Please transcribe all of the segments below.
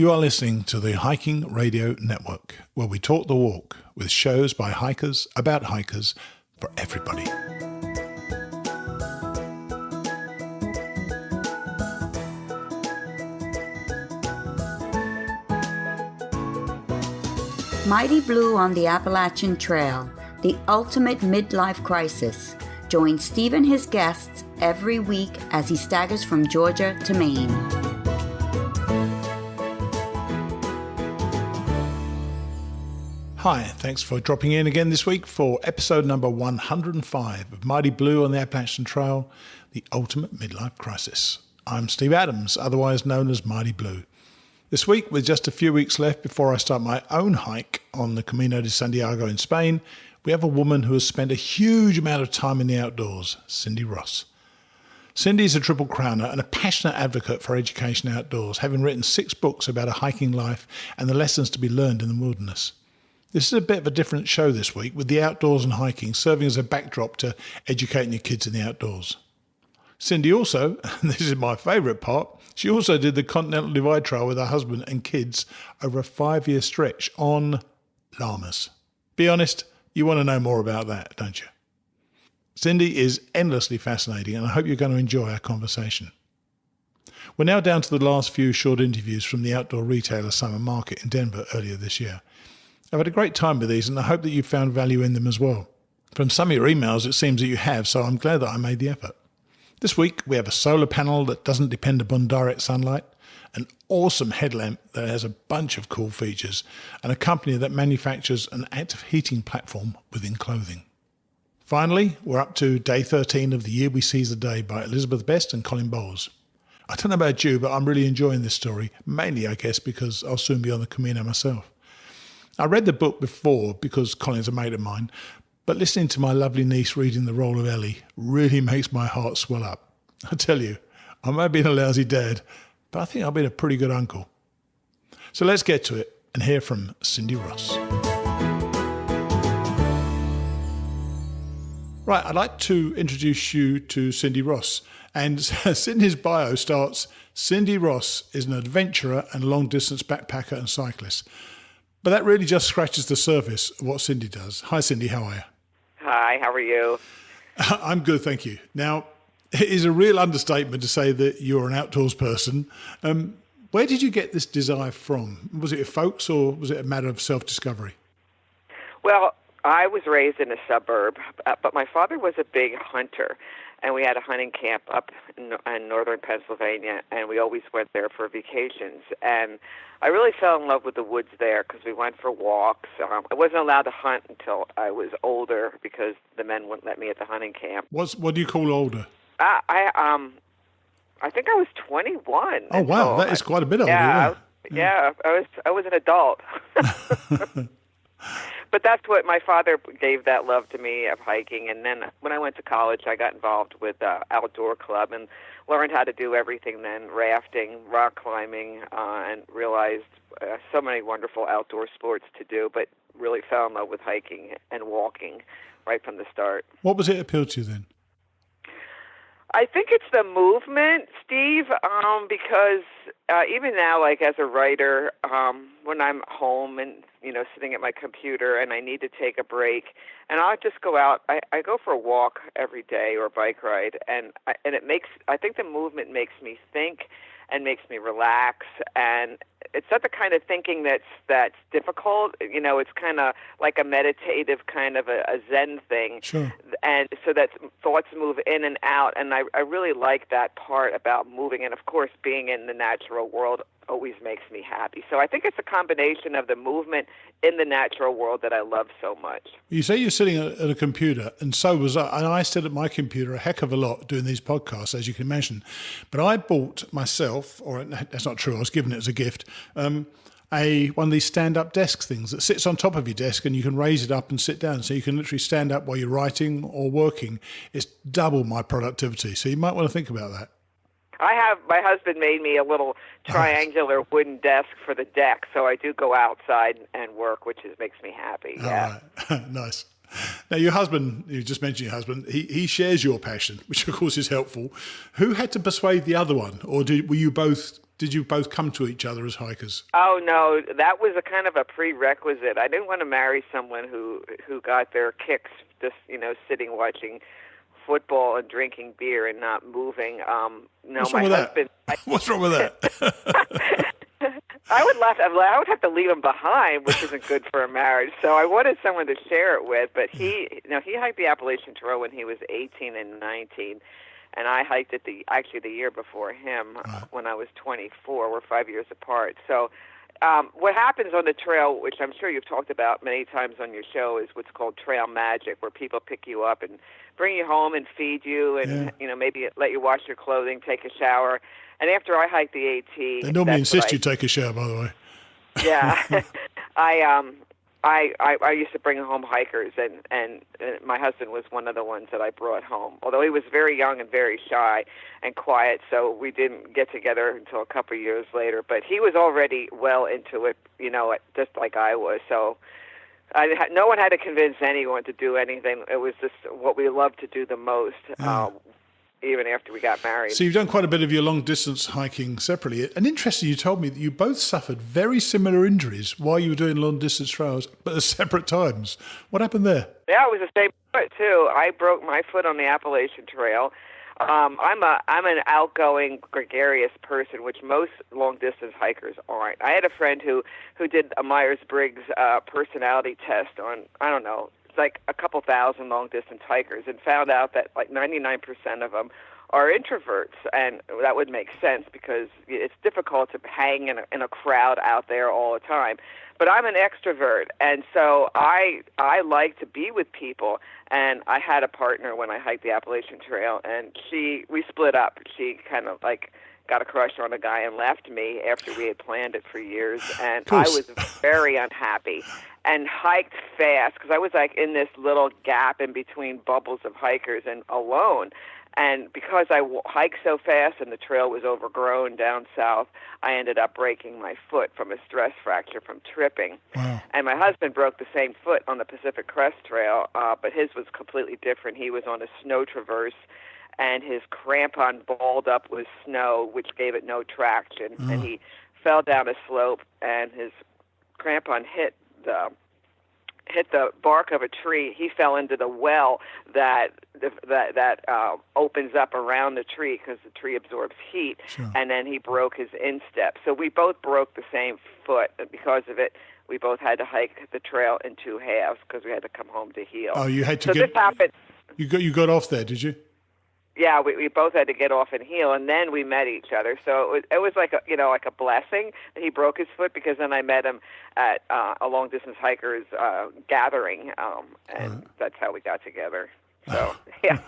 You are listening to the Hiking Radio Network, where we talk the walk with shows by hikers, about hikers, for everybody. Mighty Blue on the Appalachian Trail, the ultimate midlife crisis. Join Steve and his guests every week as he staggers from Georgia to Maine. Hi, thanks for dropping in again this week for episode number 105 of Mighty Blue on the Appalachian Trail, the ultimate midlife crisis. I'm Steve Adams, otherwise known as Mighty Blue. This week, with just a few weeks left before I start my own hike on the Camino de Santiago in Spain, we have a woman who has spent a huge amount of time in the outdoors, Cindy Ross. Cindy is a Triple Crowner and a passionate advocate for education outdoors, having written 6 books about a hiking life and the lessons to be learned in the wilderness. This is a bit of a different show this week, with the outdoors and hiking serving as a backdrop to educating your kids in the outdoors. Cindy also, and this is my favourite part, she also did the Continental Divide Trail with her husband and kids over a 5-year stretch on llamas. Be honest, you want to know more about that, don't you? Cindy is endlessly fascinating, and I hope you're going to enjoy our conversation. We're now down to the last few short interviews from the Outdoor Retailer Summer Market in Denver earlier this year. I've had a great time with these, and I hope that you've found value in them as well. From some of your emails, it seems that you have, so I'm glad that I made the effort. This week, we have a solar panel that doesn't depend upon direct sunlight, an awesome headlamp that has a bunch of cool features, and a company that manufactures an active heating platform within clothing. Finally, we're up to day 13 of The Year We Seize the Day by Elizabeth Best and Colin Bowles. I don't know about you, but I'm really enjoying this story, mainly, I guess, because I'll soon be on the Camino myself. I read the book before because Colin's a mate of mine, but listening to my lovely niece reading The Role of Ellie really makes my heart swell up. I tell you, I may have been a lousy dad, but I think I've been a pretty good uncle. So let's get to it and hear from Cindy Ross. Right, I'd like to introduce you to Cindy Ross. And Cindy's bio starts, Cindy Ross is an adventurer and long-distance backpacker and cyclist. But that really just scratches the surface of what Cindy does. Hi, Cindy. How are you? Hi, how are you? I'm good, thank you. Now, it is a real understatement to say that you're an outdoors person. Where did you get this desire from? Was it your folks, or was it a matter of self-discovery? Well, I was raised in a suburb, but my father was a big hunter, and we had a hunting camp up in northern Pennsylvania, and we always went there for vacations. And I really fell in love with the woods there because we went for walks. I wasn't allowed to hunt until I was older because the men wouldn't let me at the hunting camp. What do you call older? I think I was 21. Oh wow, that is quite a bit older. Yeah, I was an adult. But that's what my father gave that love to me of hiking. And then when I went to college, I got involved with outdoor club and learned how to do everything then, rafting, rock climbing, and realized so many wonderful outdoor sports to do, but really fell in love with hiking and walking right from the start. What was it appealed to you then? I think it's the movement, Steve, because even now, like as a writer, when I'm home and, sitting at my computer and I need to take a break, and I'll just go out, I go for a walk every day or a bike ride, and I think the movement makes me think and makes me relax, and it's not the kind of thinking that's difficult. It's kind of like a meditative kind of a Zen thing. Sure. And so that thoughts move in and out, and I really like that part about moving, and of course being in the natural world always makes me happy. So I think it's a combination of the movement in the natural world that I love so much. You say you're sitting at a computer, and so was I. And I sit at my computer a heck of a lot doing these podcasts, as you can imagine. But I bought myself, or that's not true, I was given it as a gift, one of these stand-up desk things that sits on top of your desk, and you can raise it up and sit down. So you can literally stand up while you're writing or working. It's double my productivity. So you might want to think about that. My husband made me a little triangular wooden desk for the deck, so I do go outside and work, which makes me happy. Yeah. All right. Nice. Now, your husband, you just mentioned your husband, he shares your passion, which of course is helpful. Who had to persuade the other one, or were you both did you both come to each other as hikers? Oh no, that was a kind of a prerequisite. I didn't want to marry someone who got their kicks just sitting watching football and drinking beer and not moving. No, What's my wrong with husband. that? What's wrong with that? I would have to leave him behind, which isn't good for a marriage. So I wanted someone to share it with. But he hiked the Appalachian Trail when he was 18 and 19, and I hiked it the year before him when I was 24. We're 5 years apart. So what happens on the trail, which I'm sure you've talked about many times on your show, is what's called trail magic, where people pick you up and bring you home and feed you, and maybe let you wash your clothing, take a shower. And after I hiked the AT, they normally insist you take a shower, by the way. Yeah, I used to bring home hikers, and my husband was one of the ones that I brought home. Although he was very young and very shy and quiet, so we didn't get together until a couple of years later. But he was already well into it, just like I was. So no one had to convince anyone to do anything. It was just what we loved to do the most. Even after we got married. So you've done quite a bit of your long-distance hiking separately. And interesting, you told me that you both suffered very similar injuries while you were doing long-distance trails, but at separate times. What happened there? Yeah, it was the same foot, too. I broke my foot on the Appalachian Trail. I'm an outgoing, gregarious person, which most long-distance hikers aren't. I had a friend who did a Myers-Briggs personality test on, I don't know, like a couple thousand long-distance hikers, and found out that like 99% of them are introverts, and that would make sense because it's difficult to hang in a crowd out there all the time. But I'm an extrovert, and so I like to be with people. And I had a partner when I hiked the Appalachian Trail, and we split up. She kind of like got a crush on a guy and left me after we had planned it for years, and I was very unhappy and hiked fast because I was like in this little gap in between bubbles of hikers and alone. And because I hiked so fast and the trail was overgrown down south, I ended up breaking my foot from a stress fracture from tripping. Wow. And my husband broke the same foot on the Pacific Crest Trail, but his was completely different. He was on a snow traverse, and his crampon balled up with snow, which gave it no traction. And he fell down a slope, and his crampon hit the bark of a tree. He fell into the well that opens up around the tree because the tree absorbs heat. Sure. And then he broke his instep. So we both broke the same foot, and because of it, we both had to hike the trail in two halves because we had to come home to heal. Oh, you had to so this happened. You got off there, did you? Yeah, we both had to get off and heal, and then we met each other. So it was like a blessing that he broke his foot, because then I met him at a long distance hikers gathering, and that's how we got together. So yeah,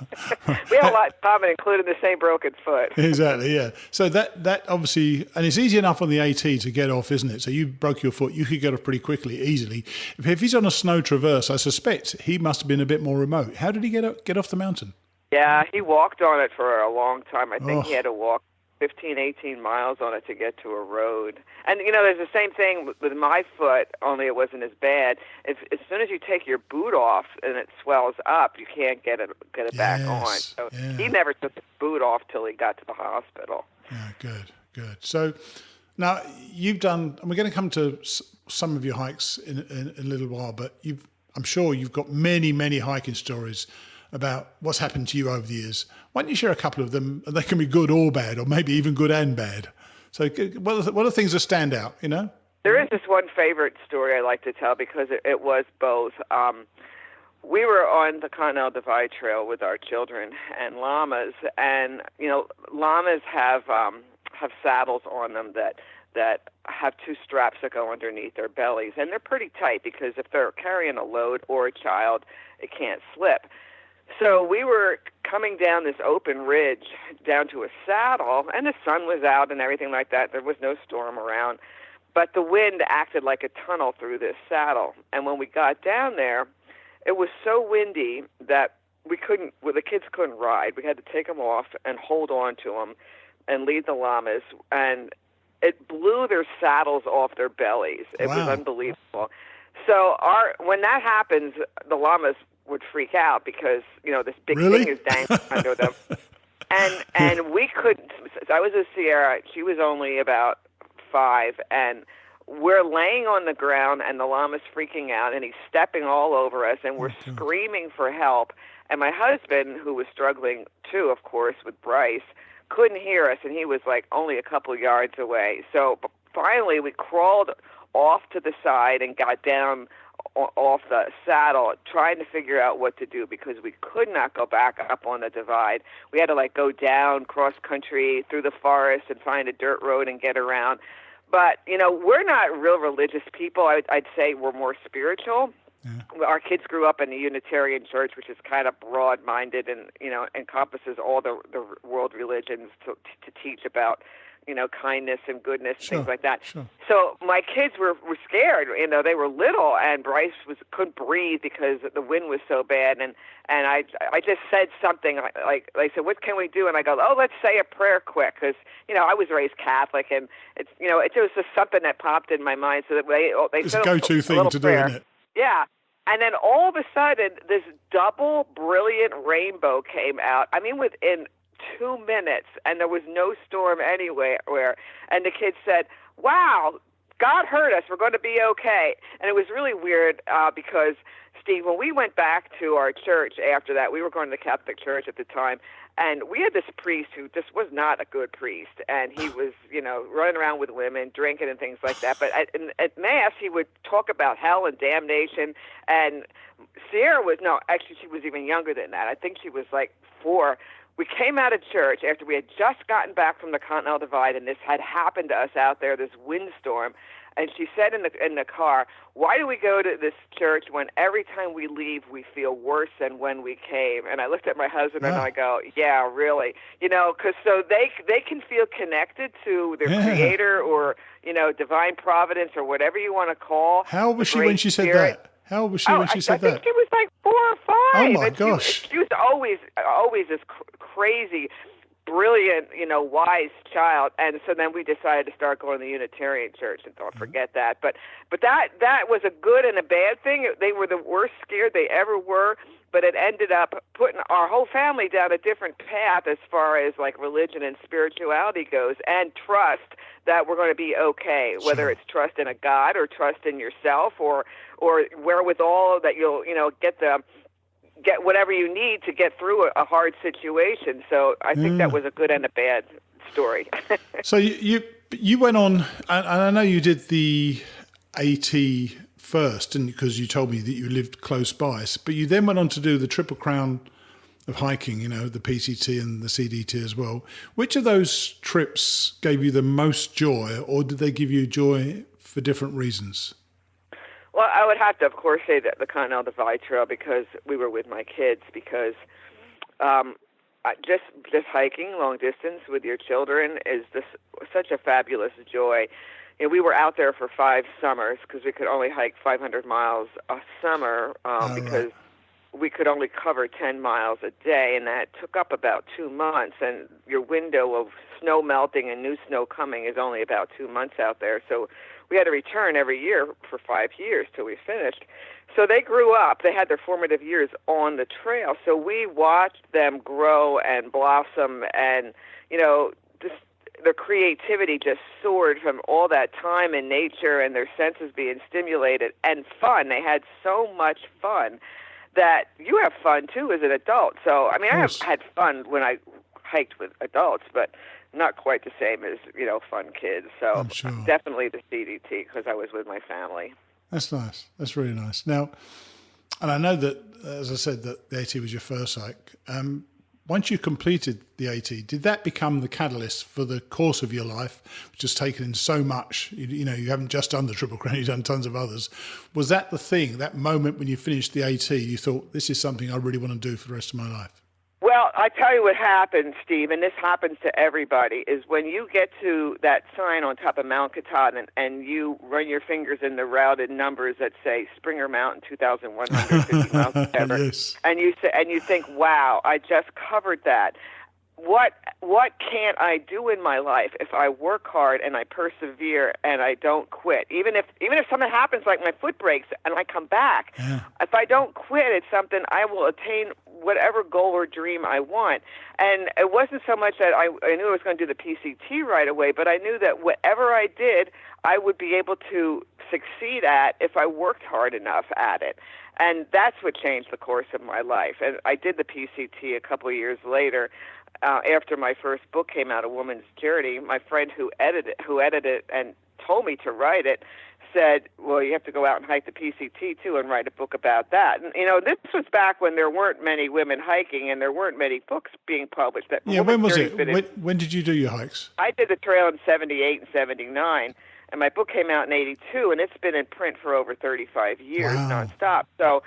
we have a lot in common, including the same broken foot. Exactly, yeah. So that obviously, and it's easy enough on the AT to get off, isn't it? So you broke your foot, you could get off pretty quickly, easily. If he's on a snow traverse, I suspect he must have been a bit more remote. How did he get off the mountain? Yeah, he walked on it for a long time. I think he had to walk 15, 18 miles on it to get to a road. And, there's the same thing with my foot, only it wasn't as bad. As soon as you take your boot off and it swells up, you can't get it back on. So he never took the boot off till he got to the hospital. Yeah, good. So now you've done, and we're going to come to some of your hikes in a little while, but I'm sure you've got many, many hiking stories about what's happened to you over the years. Why don't you share a couple of them? They can be good or bad, or maybe even good and bad. So what are the things that stand out, There is this one favorite story I like to tell because it was both. We were on the Continental Divide Trail with our children and llamas, and, llamas have saddles on them that have two straps that go underneath their bellies, and they're pretty tight because if they're carrying a load or a child, it can't slip. So we were coming down this open ridge down to a saddle, and the sun was out and everything like that. There was no storm around, but the wind acted like a tunnel through this saddle. And when we got down there, it was so windy that the kids couldn't ride. We had to take them off and hold on to them and lead the llamas, and it blew their saddles off their bellies. It was unbelievable. So when that happens, the llamas would freak out because, this big thing is dangling under them. and we couldn't. I was with Sierra. She was only about 5, and we're laying on the ground, and the llama's freaking out, and he's stepping all over us, and we're screaming for help. And my husband, who was struggling too, of course, with Bryce, couldn't hear us, and he was like only a couple yards away. So finally, we crawled off to the side and got down off the saddle, trying to figure out what to do because we could not go back up on the divide. We had to like go down cross country through the forest and find a dirt road and get around. But, you know, we're not real religious people. I'd say we're more spiritual. Yeah. Our kids grew up in the Unitarian Church, which is kind of broad-minded and, you know, encompasses all the world religions to teach about, you know, kindness and goodness, things like that. Sure. So my kids were scared. You know, they were little, and Bryce couldn't breathe because the wind was so bad. And I just said something like they said, "What can we do?" And I go, "Oh, let's say a prayer quick," because you know I was raised Catholic, and it's it was just something that popped in my mind. So that they it's said a go-to thing to prayer. do, isn't it? Yeah. And then all of a sudden, this double brilliant rainbow came out. I mean, within 2 minutes, and there was no storm anywhere. And the kids said, "Wow, God heard us. We're going to be okay." And it was really weird because, Steve, when we went back to our church after that, we were going to the Catholic Church at the time, and we had this priest who just was not a good priest, and he was, running around with women, drinking and things like that. But at Mass, he would talk about hell and damnation, and Sierra she was even younger than that. I think she was like 4. We came out of church after we had just gotten back from the Continental Divide, and this had happened to us out there, this windstorm. And she said in the car, "Why do we go to this church when every time we leave we feel worse than when we came?" And I looked at my husband and I go, "Yeah, really, because so they can feel connected to their Creator or divine providence or whatever you want to call." How old was she when she said that? How old was she when she said that? I think she was like 4 or 5. Oh my gosh! She was always this crazy, brilliant, wise child. And so then we decided to start going to the Unitarian Church, and don't forget that. But that was a good and a bad thing. They were the worst scared they ever were, but it ended up putting our whole family down a different path as far as like religion and spirituality goes, and trust that we're going to be okay, whether it's trust in a God or trust in yourself or wherewithal that you'll, get whatever you need to get through a hard situation. So I think that was a good and a bad story. So you went on, and I know you did the AT first, and because you told me that you lived close by, but you then went on to do the Triple Crown of hiking, the PCT and the CDT as well. Which of those trips gave you the most joy, or did they give you joy for different reasons? Well, I would have to, of course, say that the Continental Divide Trail, because we were with my kids, because just hiking long distance with your children is such a fabulous joy. We were out there for 5 summers because we could only hike 500 miles a summer because we could only cover 10 miles a day, and that took up about 2 months. And your window of snow melting and new snow coming is only about 2 months out there. So we had to return every year for 5 years till we finished. So they grew up. They had their formative years on the trail. So we watched them grow and blossom, and, their creativity just soared from all that time in nature and their senses being stimulated, and fun. They had so much fun that you have fun, too, as an adult. So, I mean, I have had fun when I hiked with adults, but not quite the same as, fun kids. So definitely the CDT because I was with my family. That's nice. That's really nice. Now, and I know that, as I said, that the AT was your first hike. Once you completed the AT, did that become the catalyst for the course of your life, which has taken in so much? You haven't just done the Triple Crown, you've done tons of others. Was that the thing, that moment when you finished the AT, you thought, this is something I really want to do for the rest of my life? Well, I tell you what happens, Steve, and this happens to everybody, is when you get to that sign on top of Mount Katahdin and you run your fingers in the routed numbers that say Springer Mountain 2,150 miles, whatever, yes. and you think, wow, I just covered that. what can't I do in my life if I work hard and I persevere and I don't quit? Even if something happens, like my foot breaks and I come back, if I don't quit at something, I will attain whatever goal or dream I want. And it wasn't so much that I knew I was going to do the PCT right away, but I knew that whatever I did, I would be able to succeed at if I worked hard enough at it. And that's what changed the course of my life. And I did the PCT a couple of years later. After my first book came out, A Woman's Journey, my friend who edited it and told me to write it said, well, you have to go out and hike the PCT too and write a book about that. And, this was back when there weren't many women hiking and there weren't many books being published. When was it? When did you do your hikes? I did the trail in 78 and 79. And my book came out in 82, and it's been in print for over 35 years nonstop. So,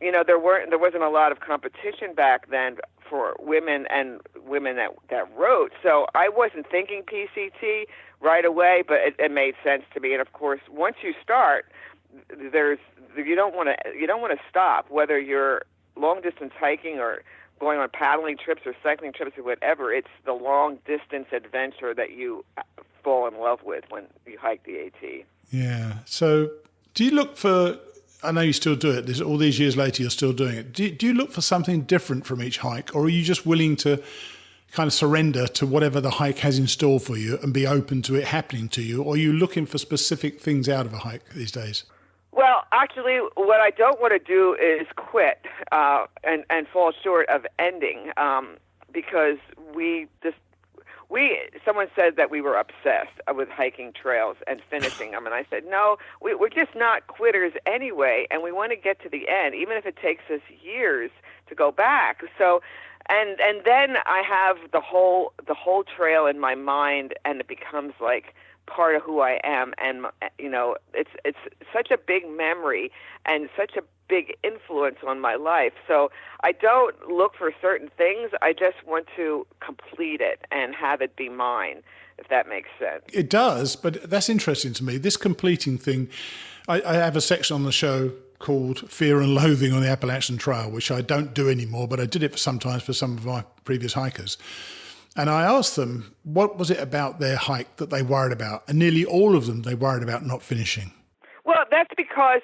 there wasn't a lot of competition back then for women and women that wrote. So I wasn't thinking PCT right away, but it made sense to me. And of course, once you start, you don't want to stop, whether you're long distance hiking or going on paddling trips or cycling trips or whatever. It's the long distance adventure that you fall in love with when you hike the AT. Yeah. So do you look for, I know you still do it, all these years later you're still doing it. Do you look for something different from each hike, or are you just willing to kind of surrender to whatever the hike has in store for you and be open to it happening to you, or are you looking for specific things out of a hike these days? Well, actually, what I don't want to do is quit and fall short of ending because someone said that we were obsessed with hiking trails and finishing them, and I said, no, we're just not quitters anyway, and we want to get to the end, even if it takes us years to go back. So, and then I have the whole trail in my mind, and it becomes like part of who I am, and it's such a big memory and such a big influence on my life. So I don't look for certain things. I just want to complete it and have it be mine, if that makes sense. It does, but that's interesting to me. This completing thing, I have a section on the show called Fear and Loathing on the Appalachian Trail, which I don't do anymore, but I did it sometimes for some of my previous hikers. And I asked them, what was it about their hike that they worried about? And nearly all of them, they worried about not finishing. Well, that's because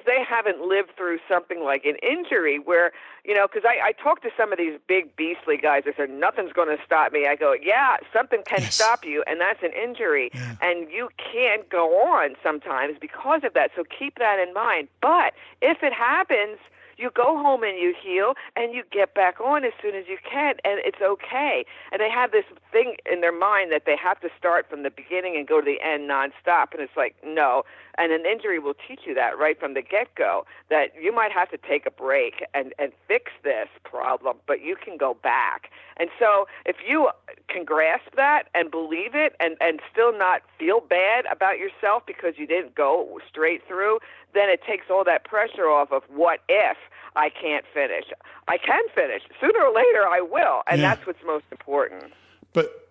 they haven't lived through something like an injury where, because I talk to some of these big beastly guys that say, nothing's going to stop me. I go, yeah, something can stop you, and that's an injury. Yeah. And you can't go on sometimes because of that. So keep that in mind. But if it happens, you go home and you heal and you get back on as soon as you can, and it's okay. And they have this thing in their mind that they have to start from the beginning and go to the end nonstop, and it's like, no. And an injury will teach you that right from the get-go, that you might have to take a break and fix this problem, but you can go back. And so if you can grasp that and believe it and still not feel bad about yourself because you didn't go straight through, then it takes all that pressure off of what if I can't finish. I can finish. Sooner or later I will, and that's what's most important. But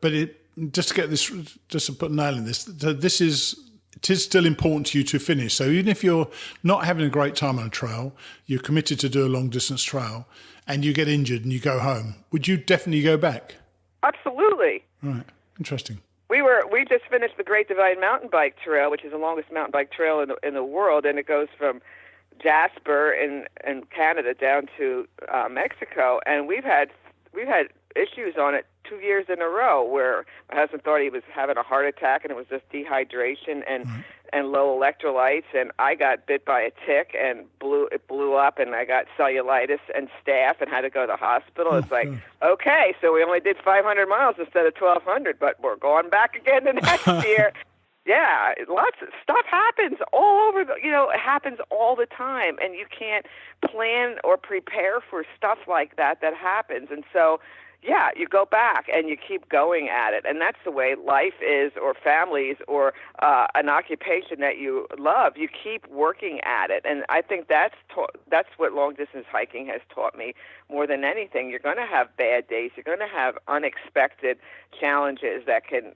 just to get this, just to put a nail in this, it is still important to you to finish. So even if you're not having a great time on a trail, you're committed to do a long distance trail, and you get injured and you go home, would you definitely go back? Absolutely. Right. Interesting. We just finished the Great Divide Mountain Bike Trail, which is the longest mountain bike trail in the world, and it goes from Jasper in Canada down to Mexico, and we've had issues on it 2 years in a row where my husband thought he was having a heart attack, and it was just dehydration and low electrolytes, and I got bit by a tick and it blew up, and I got cellulitis and staph and had to go to the hospital. It's like, okay, so we only did 500 miles instead of 1,200, but we're going back again the next year. Yeah, lots of stuff happens all over it happens all the time, and you can't plan or prepare for stuff like that happens. And so, yeah, you go back and you keep going at it. And that's the way life is, or families, or an occupation that you love. You keep working at it. And I think that's what long-distance hiking has taught me more than anything. You're going to have bad days. You're going to have unexpected challenges that can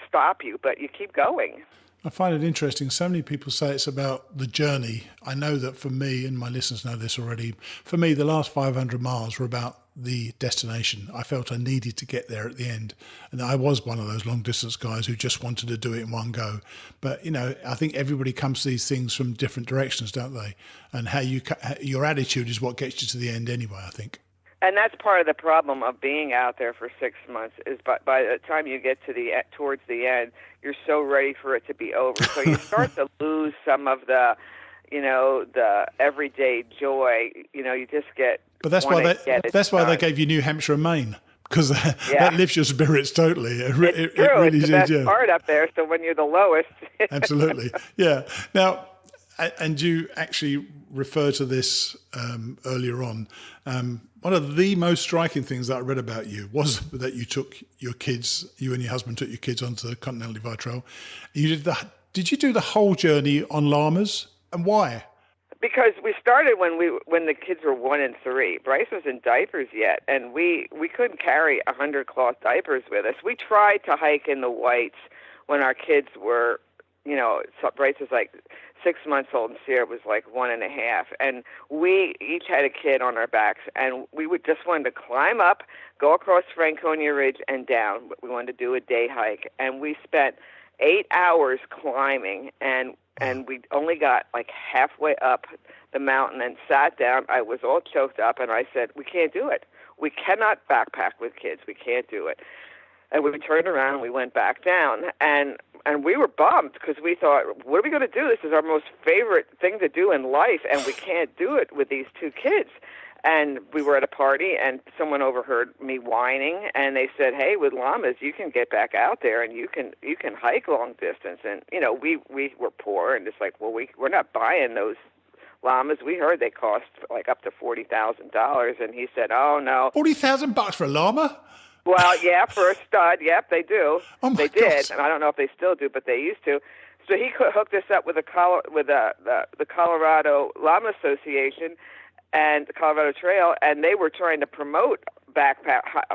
stop you, but you keep going. I find it interesting. So many people say it's about the journey. I know that for me, and my listeners know this already, for me, the last 500 miles were about the destination. I felt I needed to get there at the end. And I was one of those long distance guys who just wanted to do it in one go. But, I think everybody comes to these things from different directions, don't they? And your attitude is what gets you to the end anyway, I think. And that's part of the problem of being out there for 6 months is by the time you get to towards the end, you're so ready for it to be over. So you start to lose some of the everyday joy. You just get. But that's why they gave you New Hampshire and Maine, because that lifts your spirits totally. It's true. It's the best part up there. So when you're the lowest. Absolutely. Yeah. Now, and you actually refer to this earlier on. One of the most striking things that I read about you was that you and your husband took your kids onto the Continental Divide Trail. Did you do the whole journey on llamas, and why? Because we started when the kids were 1 and 3. Bryce was in diapers yet, and we couldn't carry 100 cloth diapers with us. We tried to hike in the whites when our kids were, so Bryce was like 6 months old and Sierra was like 1.5, and we each had a kid on our backs, and we would just wanted to climb up, go across Franconia Ridge and down. We wanted to do a day hike, and we spent 8 hours climbing, and we only got like halfway up the mountain and sat down. I was all choked up, and I said, we can't do it. We cannot backpack with kids. We can't do it. And we turned around and we went back down. And we were bummed because we thought, what are we going to do? This is our most favorite thing to do in life, and we can't do it with these 2 kids. And we were at a party, and someone overheard me whining, and they said, hey, with llamas, you can get back out there, and you can hike long distance. And, we were poor, and it's like, well, we're not buying those llamas. We heard they cost like up to $40,000. And he said, oh, no. $40,000 for a llama? Well, yeah, for a stud. Yep, they do. Oh my they did, and I don't know if they still do, but they used to. So he hooked us up with the Colorado Llama Association and the Colorado Trail, and they were trying to promote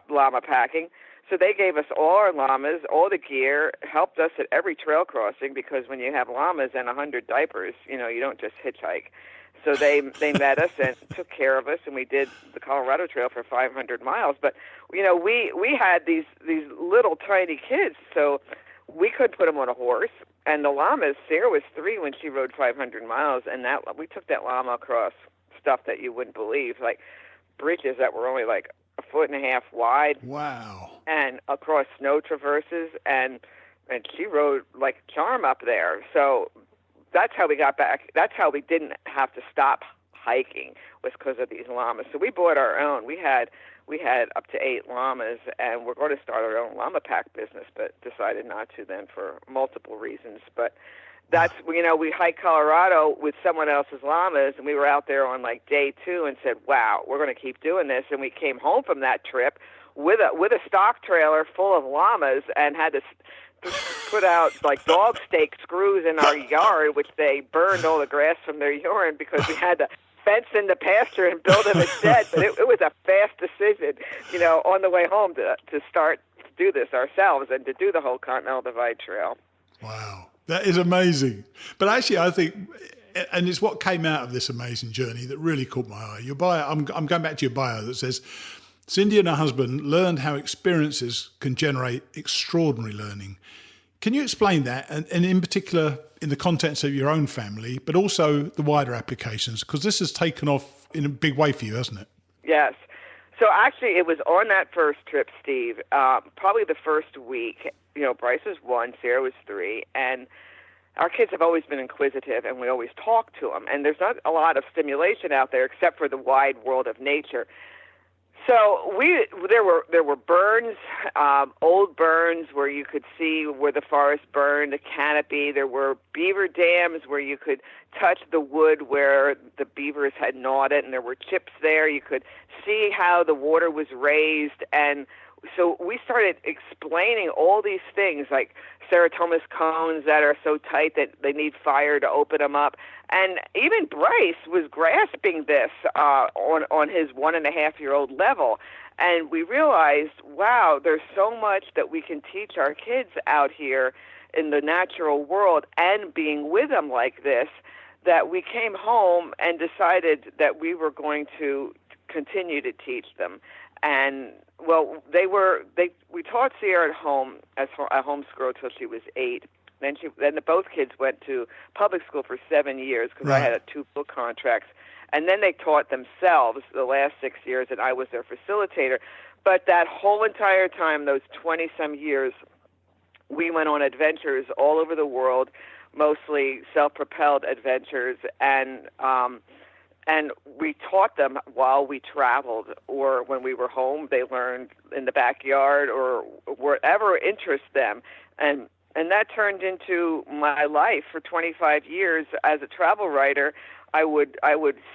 llama packing. So they gave us all our llamas, all the gear, helped us at every trail crossing, because when you have llamas and 100 diapers, you don't just hitchhike. So they met us and took care of us, and we did the Colorado Trail for 500 miles. But we had these little tiny kids, so we could put them on a horse. And the llamas, Sarah was 3 when she rode 500 miles, and we took that llama across stuff that you wouldn't believe, like bridges that were only like 1.5 feet wide. Wow! And across snow traverses, and she rode like charm up there. So. That's how we got back. That's how we didn't have to stop hiking, was because of these llamas. So we bought our own. We had up to 8 llamas, and we're going to start our own llama pack business, but decided not to then for multiple reasons. But that's, we hiked Colorado with someone else's llamas, and we were out there on like day 2 and said, wow, we're going to keep doing this. And we came home from that trip with a stock trailer full of llamas and had to put out like dog stake screws in our yard, which they burned all the grass from their urine because we had to fence in the pasture and build them a shed. But it was a fast decision, on the way home to start to do this ourselves and to do the whole Continental Divide Trail. Wow, that is amazing. But actually, I think, and it's what came out of this amazing journey that really caught my eye. Your bio, I'm going back to your bio that says, Cindy and her husband learned how experiences can generate extraordinary learning. Can you explain that, and in particular in the context of your own family, but also the wider applications? Because this has taken off in a big way for you, hasn't it? Yes. So actually, it was on that first trip, Steve, probably the first week. Bryce was 1, Sarah was 3, and our kids have always been inquisitive, and we always talk to them. And there's not a lot of stimulation out there except for the wide world of nature. So there were burns, old burns where you could see where the forest burned, the canopy. There were beaver dams where you could touch the wood where the beavers had gnawed it, and there were chips there. You could see how the water was raised, and so we started explaining all these things like seratomus cones that are so tight that they need fire to open them up. And even Bryce was grasping this on his 1.5-year-old level. And we realized, wow, there's so much that we can teach our kids out here in the natural world and being with them like this, that we came home and decided that we were going to continue to teach them. And we taught Sierra at home as a homeschool until she was 8. Then both kids went to public school for 7 years because I had 2 book contracts. And then they taught themselves the last 6 years, and I was their facilitator. But that whole entire time, those 20-some years, we went on adventures all over the world, mostly self-propelled adventures, and we taught them while we traveled, or when we were home, they learned in the backyard or wherever interests them. And that turned into my life for 25 years as a travel writer. I would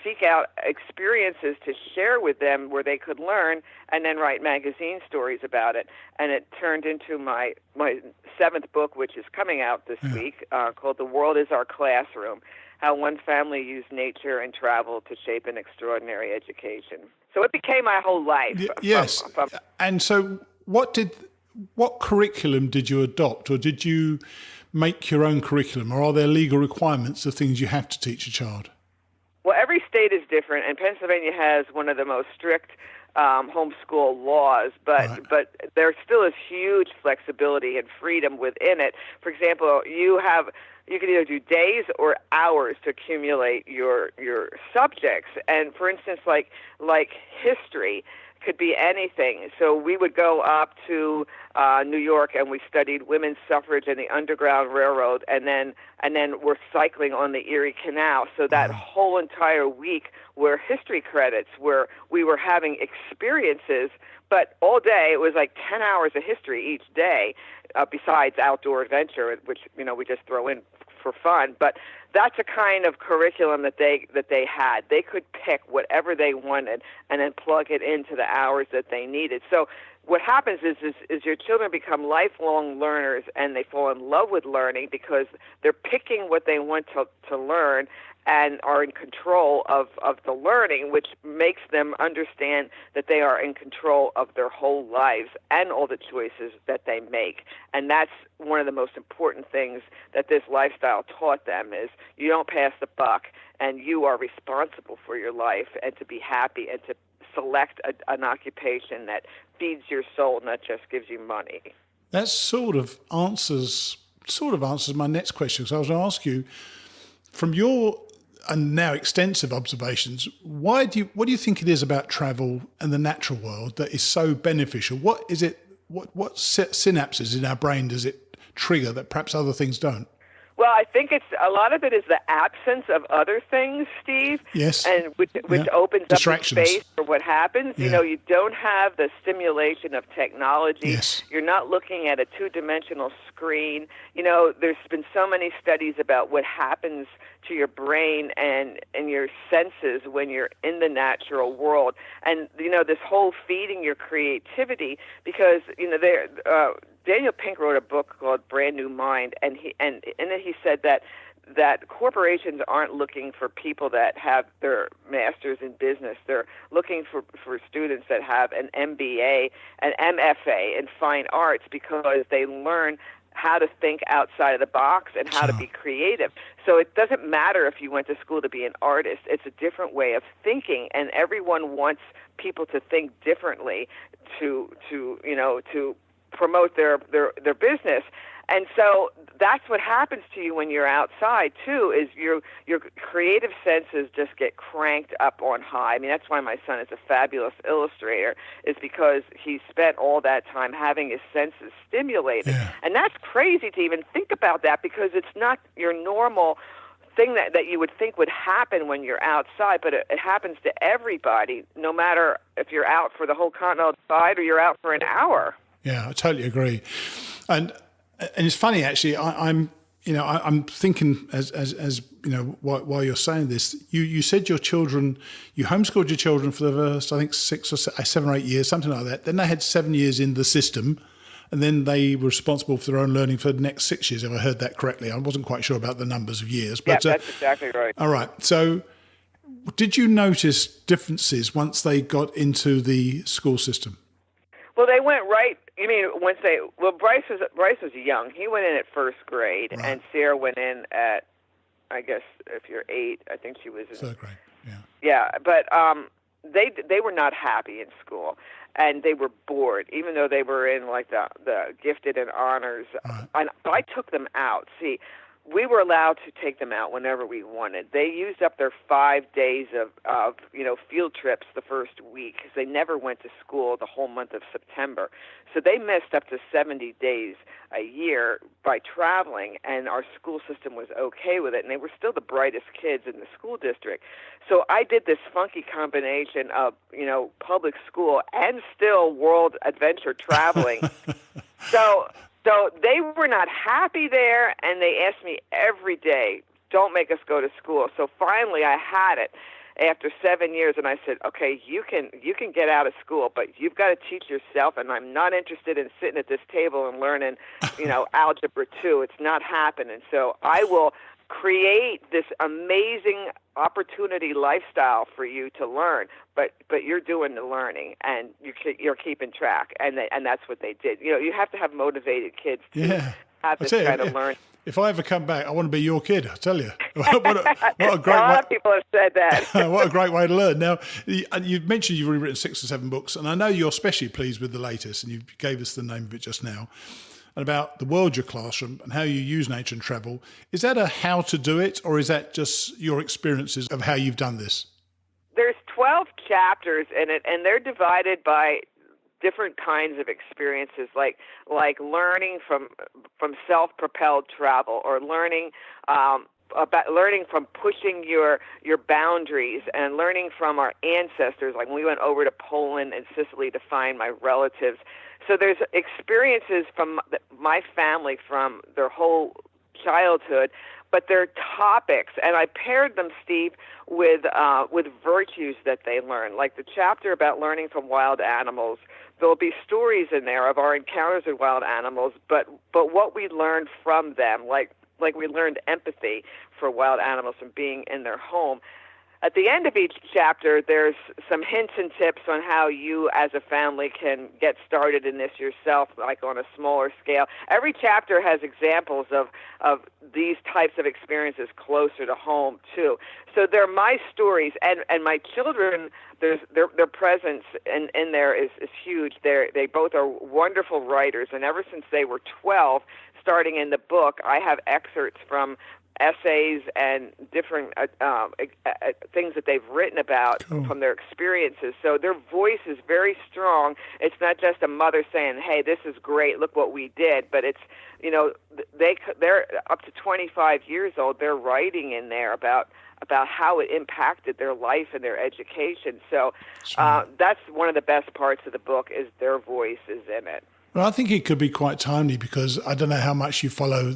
seek out experiences to share with them where they could learn, and then write magazine stories about it. And it turned into my 7th book, which is coming out this week, called "The World Is Our Classroom: How One Family Used Nature and Travel to Shape an Extraordinary Education." So it became my whole life. Yes. And so what curriculum did you adopt, or did you make your own curriculum, or are there legal requirements of things you have to teach a child? Well, every state is different, and Pennsylvania has one of the most strict homeschool laws, but there still is huge flexibility and freedom within it. For example, you can either do days or hours to accumulate your subjects. And for instance, like history could be anything. So we would go up to New York, and we studied women's suffrage and the Underground Railroad, and then we're cycling on the Erie Canal. So that whole entire week were history credits, where we were having experiences, but all day it was like 10 hours of history each day, besides outdoor adventure, which we just throw in for fun. But that's a kind of curriculum that they had. They could pick whatever they wanted and then plug it into the hours that they needed. So what happens is your children become lifelong learners, and they fall in love with learning because they're picking what they want to learn and are in control of the learning, which makes them understand that they are in control of their whole lives and all the choices that they make. And that's one of the most important things that this lifestyle taught them, is you don't pass the buck, and you are responsible for your life, and to be happy and to select an occupation that feeds your soul, not just gives you money. That sort of answers my next question, because I was going to ask you, from your and now extensive observations, what do you think it is about travel and the natural world that is so beneficial? What is it? What synapses in our brain does it trigger that perhaps other things don't? Well, I think a lot of it is the absence of other things, Steve. Yes. And which opens up the space for what happens. Yeah. You don't have the stimulation of technology. Yes. You're not looking at a two-dimensional screen. There's been so many studies about what happens to your brain and your senses when you're in the natural world. And, this whole feeding your creativity, because, Daniel Pink wrote a book called Brand New Mind, and in it he said that corporations aren't looking for people that have their masters in business. They're looking for students that have an MBA, an MFA in fine arts, because they learn how to think outside of the box and how to be creative. So it doesn't matter if you went to school to be an artist. It's a different way of thinking, and everyone wants people to think differently to promote their business. And so that's what happens to you when you're outside too, is your creative senses just get cranked up on high. I mean, that's why my son is a fabulous illustrator, is because he spent all that time having his senses stimulated. Yeah. And that's crazy to even think about that, because it's not your normal thing that you would think would happen when you're outside, but it happens to everybody, no matter if you're out for the whole Continental Divide or you're out for an hour. Yeah, I totally agree. And it's funny, actually. I'm thinking as while you're saying this, you said you homeschooled your children for the first, I think 7 or 8 years, something like that. Then they had 7 years in the system, and then they were responsible for their own learning for the next 6 years. If I heard that correctly, I wasn't quite sure about the numbers of years. But, yeah, that's exactly right. All right. So, did you notice differences once they got into the school system? Well, they went right. You mean once they? Well, Bryce was young. He went in at first grade, right. And Sarah went in at, I guess, if you're 8, I think she was in third grade. Yeah. Yeah, but they were not happy in school, and they were bored, even though they were in like the gifted and honors. Right. And I took them out. See, we were allowed to take them out whenever we wanted. They used up their 5 days of field trips the first week because they never went to school the whole month of September. So they missed up to 70 days a year by traveling, and our school system was okay with it, and they were still the brightest kids in the school district. So I did this funky combination of, public school and still world adventure traveling. So they were not happy there, and they asked me every day, don't make us go to school. So finally I had it after 7 years, and I said, okay, you can get out of school, but you've got to teach yourself, and I'm not interested in sitting at this table and learning, Algebra 2. It's not happening. So I will create this amazing opportunity lifestyle for you to learn, but you're doing the learning, and you're keeping track, and that's what they did. You have to have motivated kids to have this kind of learning. If I ever come back, I want to be your kid, I tell you. What a great a lot of people have said that. What a great way to learn. Now, you've mentioned you've written 6 or 7 books, and I know you're especially pleased with the latest, and you gave us the name of it just now, and about the world, your classroom, and how you use nature and travel. Is that a how to do it, or is that just your experiences of how you've done this? There's 12 chapters in it, and they're divided by different kinds of experiences, like learning from self-propelled travel, or learning from pushing your boundaries, and learning from our ancestors. Like when we went over to Poland and Sicily to find my relatives. So there's experiences from my family from their whole childhood, but they're topics, and I paired them, Steve, with virtues that they learn. Like the chapter about learning from wild animals, there'll be stories in there of our encounters with wild animals, but what we learned from them, like we learned empathy for wild animals from being in their home. At the end of each chapter, there's some hints and tips on how you as a family can get started in this yourself, like on a smaller scale. Every chapter has examples of these types of experiences closer to home, too. So they're my stories, and my children, their presence in there is huge. They both are wonderful writers, and ever since they were 12, starting in the book, I have excerpts from essays and different things that they've written about from their experiences. So their voice is very strong. It's not just a mother saying, hey, this is great, look what we did, but it's, they're up to 25 years old. They're writing in there about how it impacted their life and their education. So that's one of the best parts of the book, is their voice is in it. Well, I think it could be quite timely, because I don't know how much you follow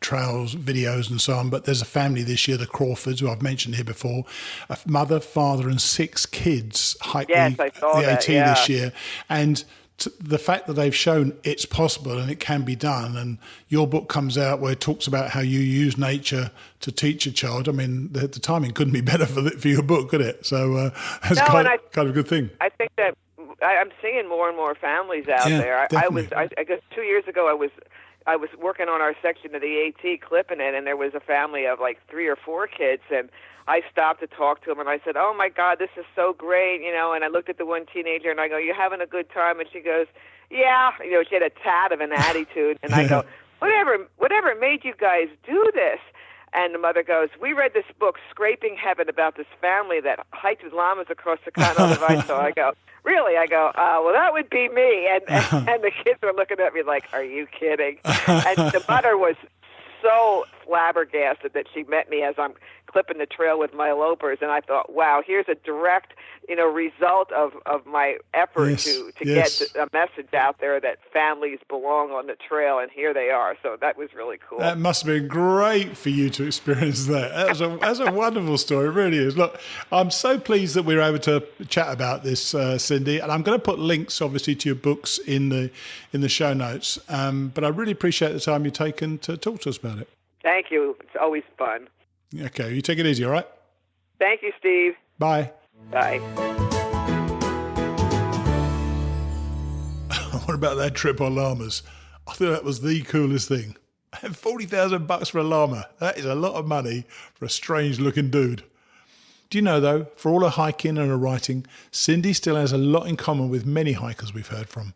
trails, videos and so on, but there's a family this year, the Crawfords, who I've mentioned here before, a mother, father and 6 kids hiked the AT this year. And the fact that they've shown it's possible and it can be done, and your book comes out where it talks about how you use nature to teach a child. I mean, the timing couldn't be better for your book, could it? So that's kind of a good thing. I think that I'm seeing more and more families out there. I guess 2 years ago, I was working on our section of the AT, clipping it, and there was a family of like 3 or 4 kids, and I stopped to talk to them, and I said, oh my God, this is so great, and I looked at the one teenager, and I go, you having a good time? And she goes, yeah, she had a tad of an attitude, and I go, whatever made you guys do this? And the mother goes, we read this book, Scraping Heaven, about this family that hiked with llamas across the Continental Divide. So I go, really? I go, well, that would be me. And the kids were looking at me like, are you kidding? And the mother was so flabbergasted that she met me as I'm clipping the trail with my lopers, and I thought, wow, here's a direct, result of my effort to get a message out there that families belong on the trail, and here they are. So that was really cool. That must have been great for you to experience that. That's a wonderful story, it really is. Look, I'm so pleased that we were able to chat about this, Cindy, and I'm going to put links, obviously, to your books in the show notes. But I really appreciate the time you've taken to talk to us about it. Thank you. It's always fun. Okay, you take it easy, all right? Thank you, Steve. Bye. Bye. What about that trip on llamas? I thought that was the coolest thing. $40,000 for a llama. That is a lot of money for a strange-looking dude. Do you know, though, for all her hiking and her writing, Cindy still has a lot in common with many hikers we've heard from.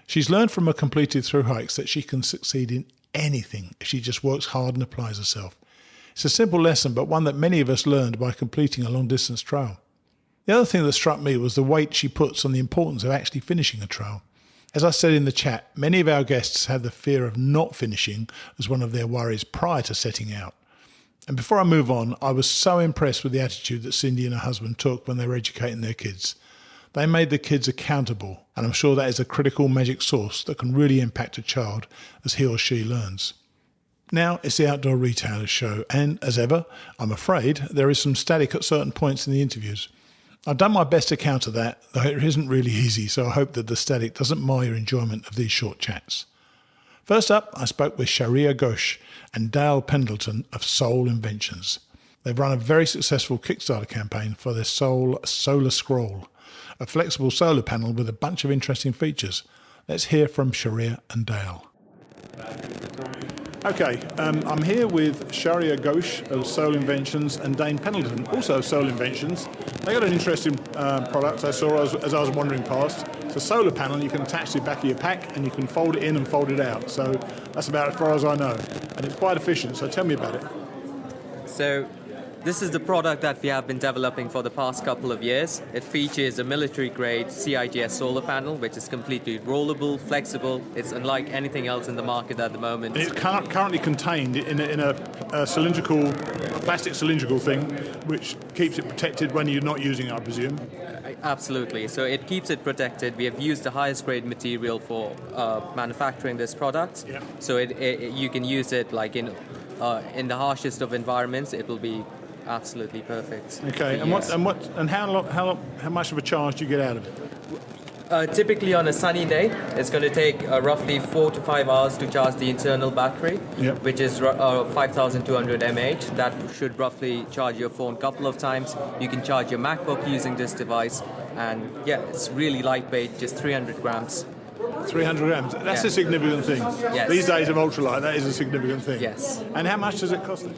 She's learned from her completed through hikes that she can succeed in anything if she just works hard and applies herself. It's a simple lesson, but one that many of us learned by completing a long-distance trail. The other thing that struck me was the weight she puts on the importance of actually finishing a trail. As I said in the chat, many of our guests have the fear of not finishing as one of their worries prior to setting out. And before I move on, I was so impressed with the attitude that Cindy and her husband took when they were educating their kids. They made the kids accountable, and I'm sure that is a critical magic source that can really impact a child as he or she learns. Now it's the Outdoor Retailers Show, and as ever, I'm afraid there is some static at certain points in the interviews. I've done my best to counter that, though it isn't really easy, so I hope that the static doesn't mar your enjoyment of these short chats. First up, I spoke with Sharia Ghosh and Dale Pendleton of Soul Inventions. They've run a very successful Kickstarter campaign for their Soul Solar Scroll, a flexible solar panel with a bunch of interesting features. Let's hear from Sharia and Dale. Okay, I'm here with Sharia Ghosh of Soul Inventions and Dane Pendleton, also of Soul Inventions. They got an interesting product I saw as I was wandering past. It's a solar panel you can attach to the back of your pack and you can fold it in and fold it out. So that's about as far as I know. And it's quite efficient, so tell me about it. So this is the product that we have been developing for the past couple of years. It features a military-grade CIGS solar panel, which is completely rollable, flexible. It's unlike anything else in the market at the moment. And it's currently contained in a plastic cylindrical thing, which keeps it protected when you're not using it, I presume. Absolutely. So it keeps it protected. We have used the highest grade material for manufacturing this product. Yeah. So you can use it like in the harshest of environments. It will be absolutely perfect. Okay, and how much of a charge do you get out of it? Typically on a sunny day, it's going to take roughly 4 to 5 hours to charge the internal battery, Yep. which is 5,200 mAh. That should roughly charge your phone a couple of times. You can charge your MacBook using this device, and yeah, it's really lightweight, just 300 grams. 300 grams. That's a significant thing. Yes. These days of ultralight, that is a significant thing. Yes. And how much does it cost them?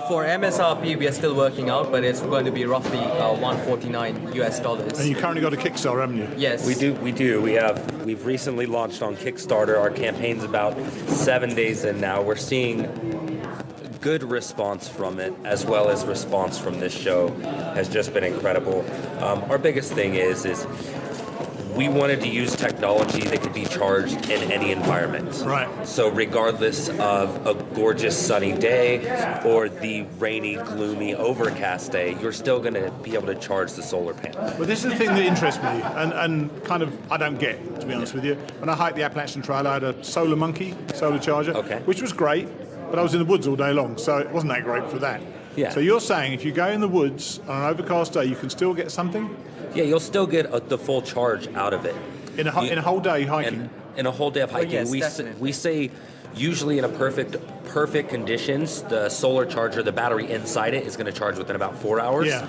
For MSRP, we are still working out, but it's going to be roughly $149 US. And you currently got a Kickstarter, haven't you? Yes. We do. We've recently launched on Kickstarter. Our campaign's about 7 days in now. We're seeing good response from it, as well as response from this show has just been incredible. Our biggest thing is we wanted to use technology that could be charged in any environment. Right. So regardless of a gorgeous sunny day or the rainy, gloomy, overcast day, you're still going to be able to charge the solar panel. But this is the thing that interests me, and kind of I don't get, to be honest with you. When I hiked the Appalachian Trail, I had a solar monkey, solar charger, which was great, but I was in the woods all day long, so it wasn't that great for that. Yeah. So you're saying if you go in the woods on an overcast day, you can still get something? Yeah, you'll still get the full charge out of it. In a whole day hiking? In a whole day of hiking. Yes, we say usually in a perfect conditions, the solar charger, the battery inside it is going to charge within about 4 hours. Yeah.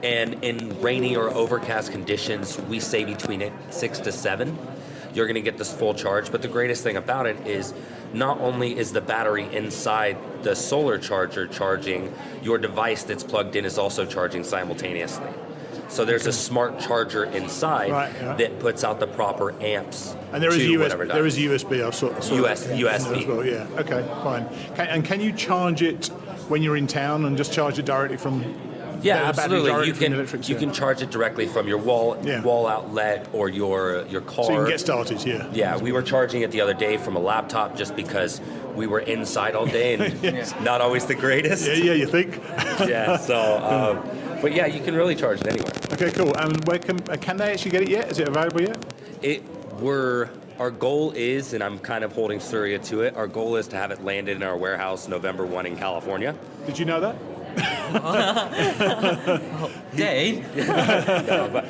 And in rainy or overcast conditions, we say between 6 to 7. You're going to get this full charge. But the greatest thing about it is not only is the battery inside the solar charger charging, your device that's plugged in is also charging simultaneously. So there's a smart charger inside that puts out the proper amps. And there is USB. There is USB. I saw USB as well. Yeah. Okay. Fine. Can you charge it when you're in town and just charge it directly from? Yeah, the absolutely. You can charge it directly from your wall outlet or your car. So you can get started. Yeah. Yeah. We were charging it the other day from a laptop just because we were inside all day and not always the greatest. Yeah. You think? Yeah. So. But yeah, you can really charge it anywhere. Okay, cool. Where can they actually get it yet? Is it available yet? Our goal is, and I'm kind of holding Surya to it, our goal is to have it landed in our warehouse November 1 in California. Did you know that? Dave? No, but,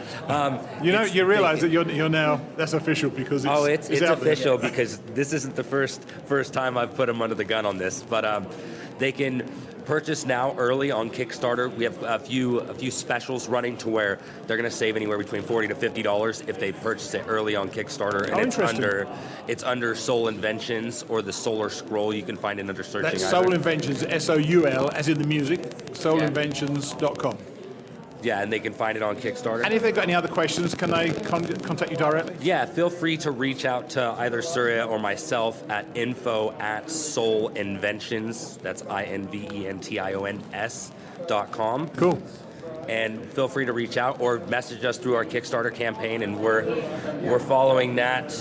you realize that you're now, that's official because it's it's out official there. because this isn't the first time I've put them under the gun on this, but they can purchase now early on Kickstarter. We have a few specials running to where they're going to save anywhere between $40 to $50 if they purchase it early on Kickstarter, and it's under Soul Inventions or the Solar Scroll. You can find it under searching. That's Soul Inventions, SOUL, as in the music, soulinventions.com. Yeah, and they can find it on Kickstarter. And if they've got any other questions, can they contact you directly? Yeah, feel free to reach out to either Surya or myself at info@soulinventions, that's INVENTIONS.com. Cool. And feel free to reach out or message us through our Kickstarter campaign, and we're following that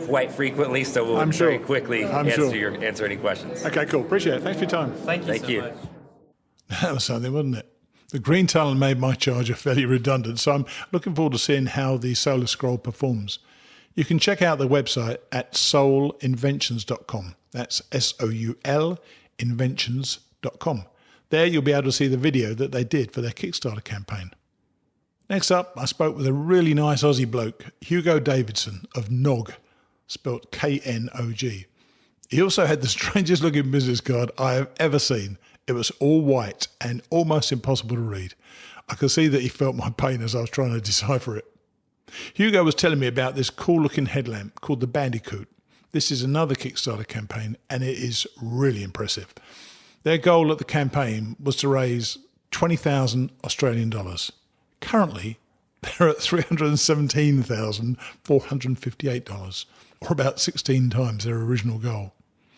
quite frequently, so we'll very quickly answer any questions. Okay, cool. Appreciate it. Thanks for your time. Thank you. Much. That was something, wasn't it? The green tunnel made my charger fairly redundant, so I'm looking forward to seeing how the Solar Scroll performs. You can check out the website at soulinventions.com. That's SOUL inventions.com. There you'll be able to see the video that they did for their Kickstarter campaign. Next up, I spoke with a really nice Aussie bloke, Hugo Davidson of Nog, spelt K-N-O-G. He also had the strangest looking business card I have ever seen. It was all white and almost impossible to read. I could see that he felt my pain as I was trying to decipher it. Hugo was telling me about this cool looking headlamp called the Bandicoot. This is another Kickstarter campaign and it is really impressive. Their goal at the campaign was to raise 20,000 Australian dollars. Currently, they're at $317,458, or about 16 times their original goal.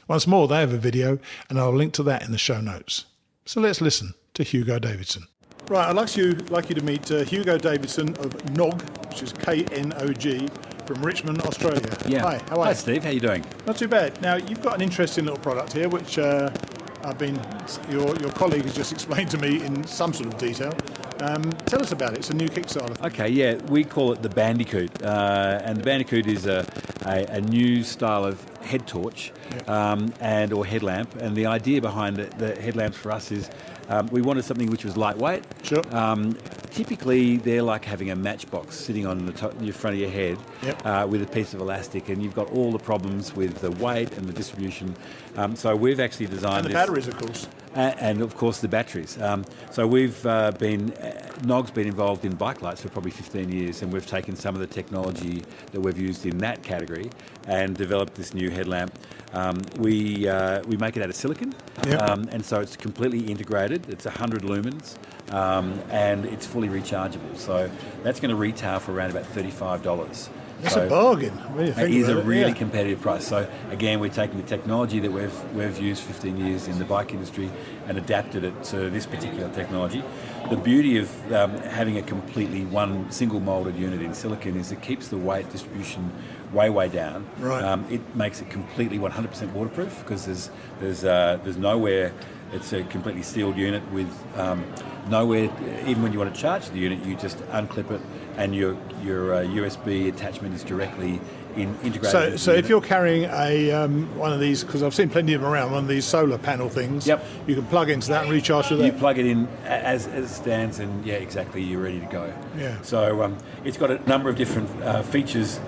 Once more, they have a video, and I'll link to that in the show notes. So let's listen to Hugo Davidson. Right, I'd like you to meet Hugo Davidson of Nog, which is K-N-O-G, from Richmond, Australia. Yeah. Hi, how are you? Hi, Steve. How you doing? Not too bad. Now, you've got an interesting little product here, which your colleague has just explained to me in some sort of detail. Tell us about it. It's a new Kickstarter. Okay, yeah, we call it the Bandicoot, and the Bandicoot is a new style of head torch or headlamp, and the idea behind the headlamps for us is we wanted something which was lightweight. Sure. Typically, they're like having a matchbox sitting on the front of your head with a piece of elastic, and you've got all the problems with the weight and the distribution. So we've actually designed And the batteries, of course. And of course the batteries. So Nog's been involved in bike lights for probably 15 years, and we've taken some of the technology that we've used in that category and developed this new headlamp. We make it out of silicon, and so it's completely integrated. It's 100 lumens, and it's fully rechargeable. So that's going to retail for around about $35. That's a bargain. It is a really competitive price. So again, we're taking the technology that we've used 15 years in the bike industry and adapted it to this particular technology. The beauty of having a completely one single molded unit in silicon is it keeps the weight distribution way down. Right. It makes it completely 100% waterproof because there's nowhere. It's a completely sealed unit with nowhere. Even when you want to charge the unit, you just unclip it, and your USB attachment is directly integrated. So if you're carrying a one of these, because I've seen plenty of them around, one of these solar panel things, you can plug into that and recharge to that. You plug it in as it stands, and exactly, you're ready to go. Yeah. So it's got a number of different features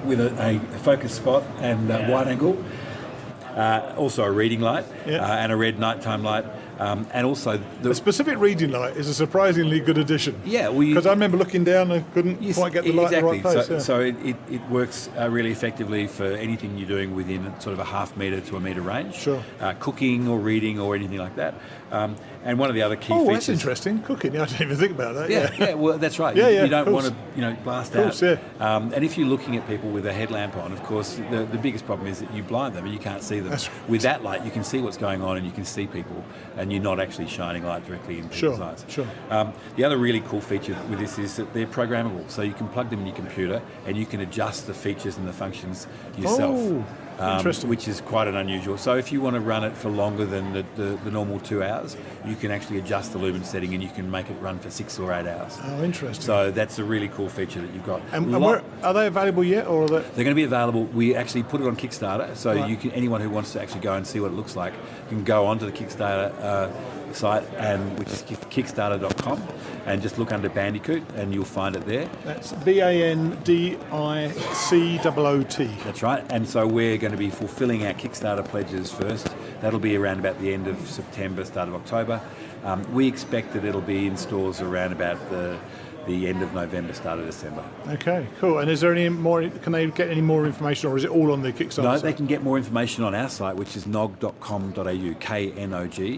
with a focus spot and wide angle. Also a reading light and a red nighttime light. And also the specific reading light is a surprisingly good addition. Yeah, because I remember looking down and couldn't quite get the light in the right place. So it works really effectively for anything you're doing within sort of a half metre to a metre range. Sure. Cooking or reading or anything like that. And one of the other key features. Oh, that's interesting. Cooking. I didn't even think about that. Yeah. Well, that's right. You don't want to blast out. And if you're looking at people with a headlamp on, of course, the biggest problem is that you blind them and you can't see them. That's right. With that light, you can see what's going on and you can see people, and you're not actually shining light directly in people's eyes. Sure. The other really cool feature with this is that they're programmable, so you can plug them in your computer and you can adjust the features and the functions yourself. Oh. Interesting. Which is quite an unusual. So if you want to run it for longer than the normal 2 hours, you can actually adjust the lumen setting and you can make it run for 6 or 8 hours. Oh, interesting. So that's a really cool feature that you've got. And are they available yet, or are they? They're going to be available. We actually put it on Kickstarter, so anyone who wants to actually go and see what it looks like can go onto the Kickstarter site, which is kickstarter.com, and just look under Bandicoot and you'll find it there. That's BANDICOOT. That's right. And so we're going to be fulfilling our Kickstarter pledges first. That'll be around about the end of September, start of October. We expect that it'll be in stores around about the end of November, start of December. Okay, cool. And is there any more? Can they get any more information, or is it all on the Kickstarter? No, they can get more information on our site, which is nog.com.au, knog.com.au.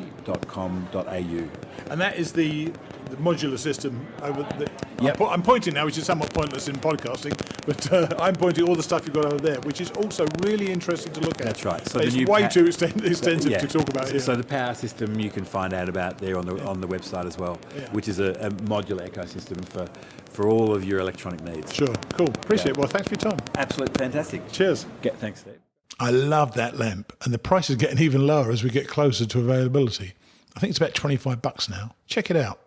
And that is the the modular system over the... Yep. I'm pointing now, which is somewhat pointless in podcasting, but I'm pointing all the stuff you've got over there, which is also really interesting to look at. That's right. So it's way too extensive to talk about here. So the power system you can find out about there on the website as well, which is a modular ecosystem for all of your electronic needs. Sure, cool. Appreciate it. Well, thanks for your time. Absolutely fantastic. Cheers. Thanks, Steve. I love that lamp, and the price is getting even lower as we get closer to availability. I think it's about $25 now. Check it out.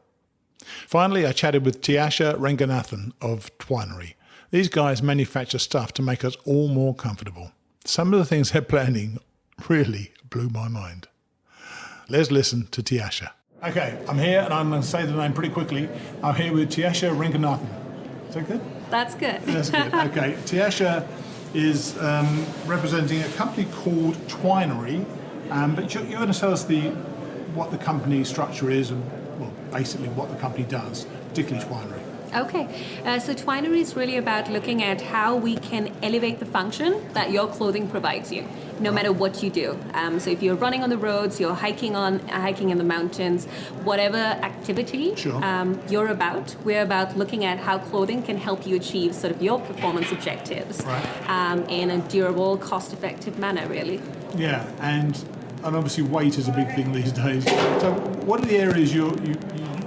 Finally, I chatted with Teesha Ranganathan of Twinery. These guys manufacture stuff to make us all more comfortable. Some of the things they're planning really blew my mind. Let's listen to Teesha. Okay, I'm here, and I'm going to say the name pretty quickly. I'm here with Teesha Ranganathan. Is that good? That's good. That's good. Okay, Teesha is representing a company called Twinery, but you're going to tell us what the company structure is and, well, basically what the company does, particularly Twinery. Okay, so Twinery is really about looking at how we can elevate the function that your clothing provides you, no matter what you do. So if you're running on the roads, you're hiking in the mountains, whatever activity you're about, we're about looking at how clothing can help you achieve sort of your performance objectives in a durable, cost-effective manner, really. Yeah, and obviously weight is a big thing these days. So what are the areas you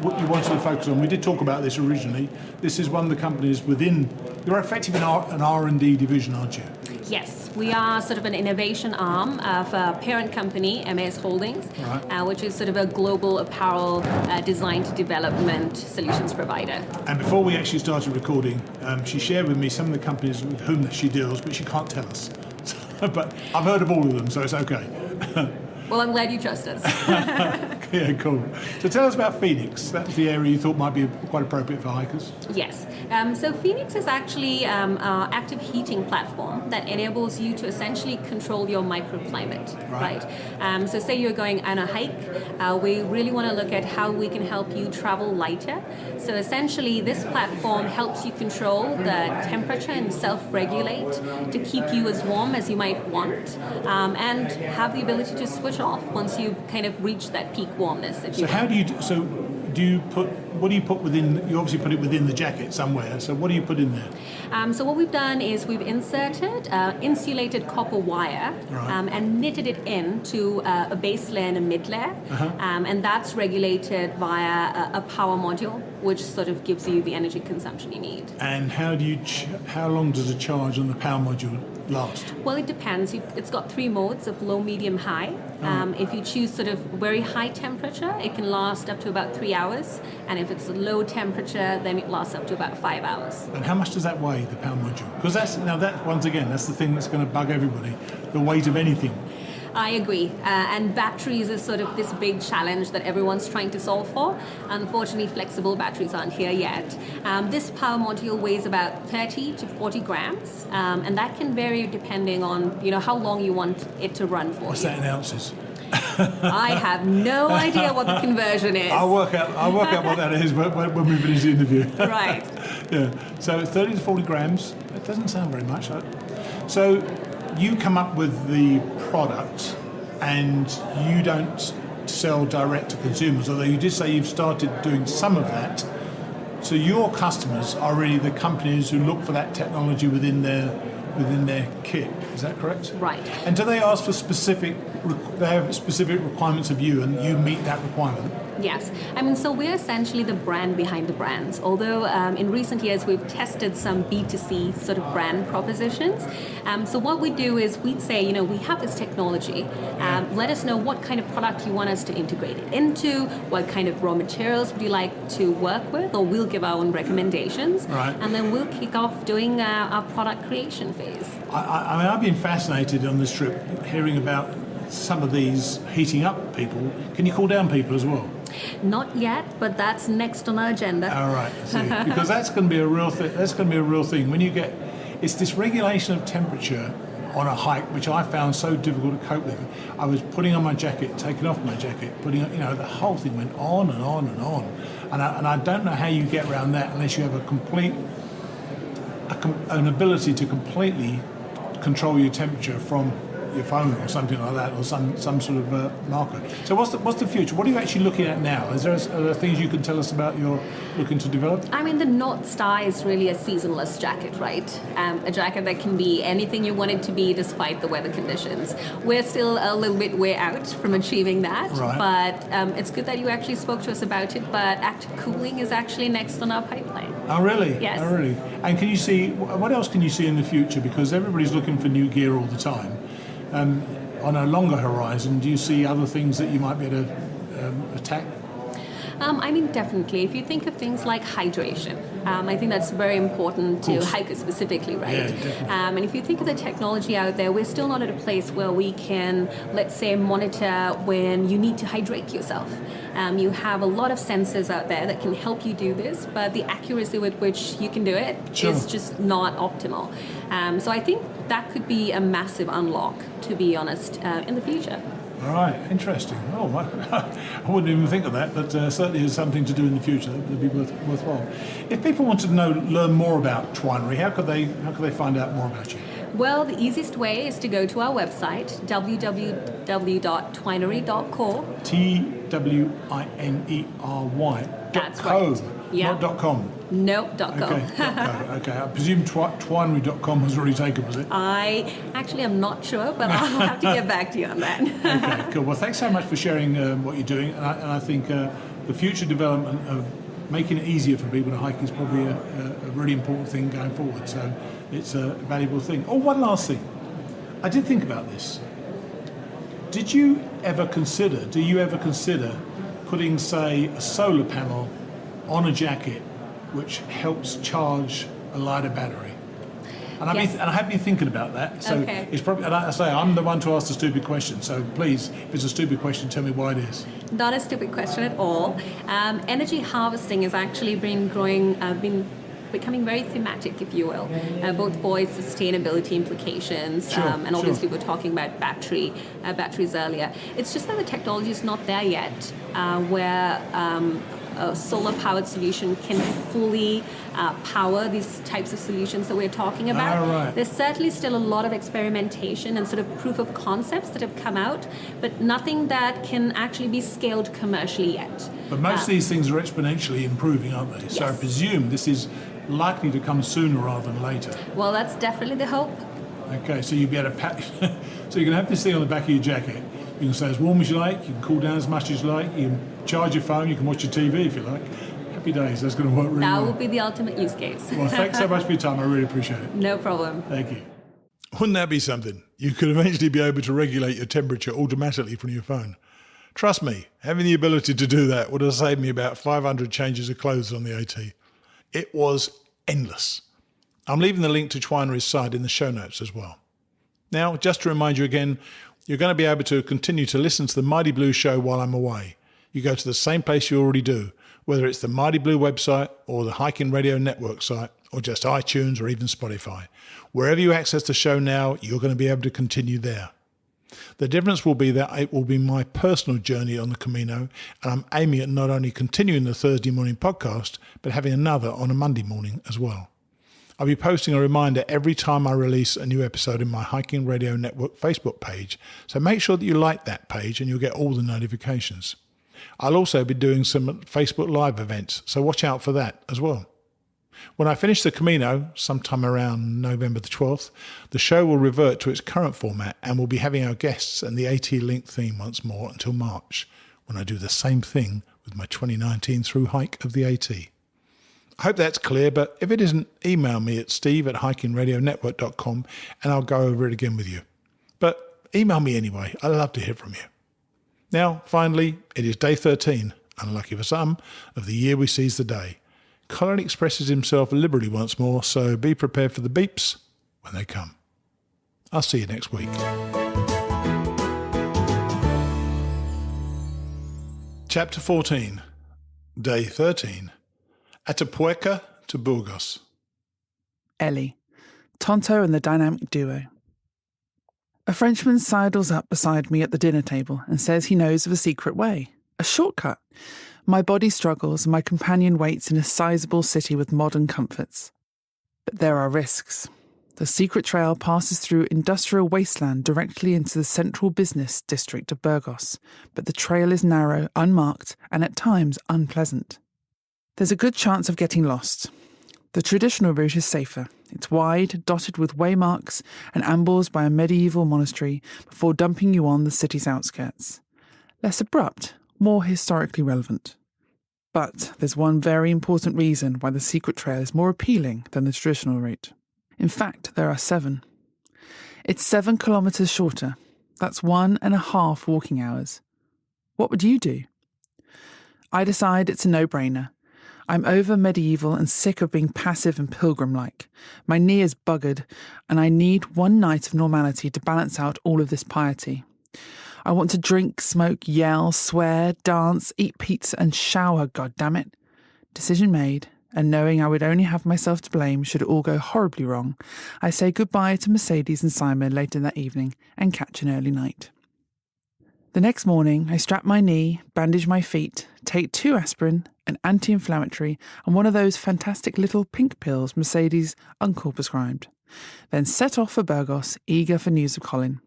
wanted to focus on? We did talk about this originally. This is one of the companies within... You're effectively an R&D division, aren't you? Yes, we are sort of an innovation arm of a parent company, MS Holdings, which is sort of a global apparel design to development solutions provider. And before we actually started recording, she shared with me some of the companies with whom she deals, but she can't tell us. But I've heard of all of them, so it's okay. Well, I'm glad you trust us. Yeah, cool. So tell us about Phoenix. That was the area you thought might be quite appropriate for hikers. Yes. So Phoenix is actually our active heating platform that enables you to essentially control your microclimate. Right. So say you're going on a hike, we really want to look at how we can help you travel lighter. So essentially, this platform helps you control the temperature and self-regulate to keep you as warm as you might want, and have the ability to switch off once you kind of reach that peak warmness. What do you put within? You obviously put it within the jacket somewhere. So what do you put in there? So what we've done is we've inserted insulated copper wire and knitted it into a base layer and a mid layer, and that's regulated via a power module, which sort of gives you the energy consumption you need. And how long does a charge on the power module last? Well, it depends. It's got 3 modes of low, medium, high. If you choose sort of very high temperature, it can last up to about 3 hours. And if it's a low temperature, then it lasts up to about 5 hours. And how much does that weigh, the power module? Because that's the thing that's going to bug everybody, the weight of anything. I agree. And batteries is sort of this big challenge that everyone's trying to solve for. Unfortunately, flexible batteries aren't here yet. This power module weighs about 30 to 40 grams, and that can vary depending on how long you want it to run for. What's that in ounces? I have no idea what the conversion is. I'll work out what that is when we finish the interview. Right. Yeah. So 30 to 40 grams. That doesn't sound very much. So you come up with the product and you don't sell direct to consumers, although you did say you've started doing some of that. So your customers are really the companies who look for that technology within their kit. Is that correct? Right. And do they ask for specific requirements of you, and you meet that requirement? Yes. So we're essentially the brand behind the brands. Although in recent years we've tested some B2C sort of brand propositions. So what we do is we'd say, we have this technology. Let us know what kind of product you want us to integrate it into, what kind of raw materials would you like to work with, or we'll give our own recommendations. Right. And then we'll kick off doing our product creation phase. I've been fascinated on this trip hearing about some of these heating up people. Can you cool down people as well? Not yet, but that's next on our agenda. All right, because that's going to be a real thing. That's going to be a real thing when you get. It's this regulation of temperature on a hike, which I found so difficult to cope with. I was putting on my jacket, taking off my jacket, the whole thing went on and on and on, and I don't know how you get around that unless you have an ability to completely control your temperature from your phone or something like that, or some sort of marker. So what's the future? What are you actually looking at now? Are there things you can tell us about you're looking to develop? I mean, the North Star is really a seasonless jacket, right? A jacket that can be anything you want it to be despite the weather conditions. We're still a little bit way out from achieving that, right. But it's good that you actually spoke to us about it, but active cooling is actually next on our pipeline. Oh, really? Yes. Oh, really? And can you see, what else can you see in the future? Because everybody's looking for new gear all the time. On a longer horizon, do you see other things that you might be able to attack? I mean, definitely. If you think of things like hydration, I think that's very important to hikers specifically, right? Yeah, definitely. And if you think of the technology out there, we're still not at a place where we can, let's say, monitor when you need to hydrate yourself. You have a lot of sensors out there that can help you do this, but the accuracy with which you can do it is just not optimal. So I think that could be a massive unlock, to be honest, in the future. All right, interesting. Oh, I wouldn't even think of that, but certainly is something to do in the future that would be worthwhile. If people wanted to learn more about Twinery, how could they find out more about you? Well, the easiest way is to go to our website, www.twinery.co. TWINERY. That's .co, right. Yeah. not .com. No, .co. Okay. I presume twinery.com was already taken, was it? I actually am not sure, but I'll have to get back to you on that. Okay, cool. Well, thanks so much for sharing what you're doing. And I think the future development of making it easier for people to hike is probably a really important thing going forward. So it's a valuable thing. Oh, one last thing. I did think about this. Do you ever consider putting, say, a solar panel on a jacket which helps charge a lighter battery? And I have been thinking about that. So it's probably, and I say I'm the one to ask the stupid question. So please, if it's a stupid question, tell me why it is. Not a stupid question at all. Energy harvesting has actually been becoming very thematic, if you will, both for its sustainability implications, and obviously we're talking about batteries earlier. It's just that the technology is not there yet, where a solar-powered solution can fully power these types of solutions that we're talking about. Right. There's certainly still a lot of experimentation and sort of proof of concepts that have come out, but nothing that can actually be scaled commercially yet. But most of these things are exponentially improving, aren't they? So I presume this is likely to come sooner rather than later. Well, that's definitely the hope. Okay, so you'll be able to pack. So you can have this thing on the back of your jacket. You can stay as warm as you like. You can cool down as much as you like. You can charge your phone. You can watch your TV if you like. Happy days. That's going to work really well. That would be the ultimate use case. Well, thanks so much for your time. I really appreciate it. No problem. Thank you. Wouldn't that be something? You could eventually be able to regulate your temperature automatically from your phone. Trust me, having the ability to do that would have saved me about 500 changes of clothes on the AT. It was endless. I'm leaving the link to Twinery's site in the show notes as well. Now, just to remind you again, you're going to be able to continue to listen to the Mighty Blue show while I'm away. You go to the same place you already do, whether it's the Mighty Blue website or the Hiking Radio Network site or just iTunes or even Spotify. Wherever you access the show now, you're going to be able to continue there. The difference will be that it will be my personal journey on the Camino, and I'm aiming at not only continuing the Thursday morning podcast, but having another on a Monday morning as well. I'll be posting a reminder every time I release a new episode in my Hiking Radio Network Facebook page, so make sure that you like that page and you'll get all the notifications. I'll also be doing some Facebook Live events, so watch out for that as well. When I finish the Camino, sometime around November the 12th, the show will revert to its current format and we'll be having our guests and the AT Link theme once more until March, when I do the same thing with my 2019 through hike of the AT. I hope that's clear, but if it isn't, email me at steve@hikingradionetwork.com and I'll go over it again with you. But email me anyway. I love to hear from you. Now, finally, it is day 13, unlucky for some, of the year we seize the day. Colin expresses himself liberally once more, so be prepared for the beeps when they come. I'll see you next week. Chapter 14, Day 13. Atapuerca to Burgos. Ellie, Tonto and the dynamic duo. A Frenchman sidles up beside me at the dinner table and says he knows of a secret way, a shortcut. My body struggles and my companion waits in a sizable city with modern comforts. But there are risks. The secret trail passes through industrial wasteland directly into the central business district of Burgos, but the trail is narrow, unmarked, and at times unpleasant. There's a good chance of getting lost. The traditional route is safer. It's wide, dotted with waymarks and ambles by a medieval monastery before dumping you on the city's outskirts. Less abrupt, more historically relevant. But there's one very important reason why the secret trail is more appealing than the traditional route. In fact, there are 7. It's 7 kilometres shorter. That's 1.5 walking hours. What would you do? I decide it's a no-brainer. I'm over medieval and sick of being passive and pilgrim-like. My knee is buggered, and I need one night of normality to balance out all of this piety. I want to drink, smoke, yell, swear, dance, eat pizza, and shower, goddammit. Decision made, and knowing I would only have myself to blame should it all go horribly wrong, I say goodbye to Mercedes and Simon later that evening and catch an early night. The next morning, I strap my knee, bandage my feet, take 2 aspirin, an anti-inflammatory, and one of those fantastic little pink pills Mercedes' uncle prescribed, then set off for Burgos, eager for news of Colin.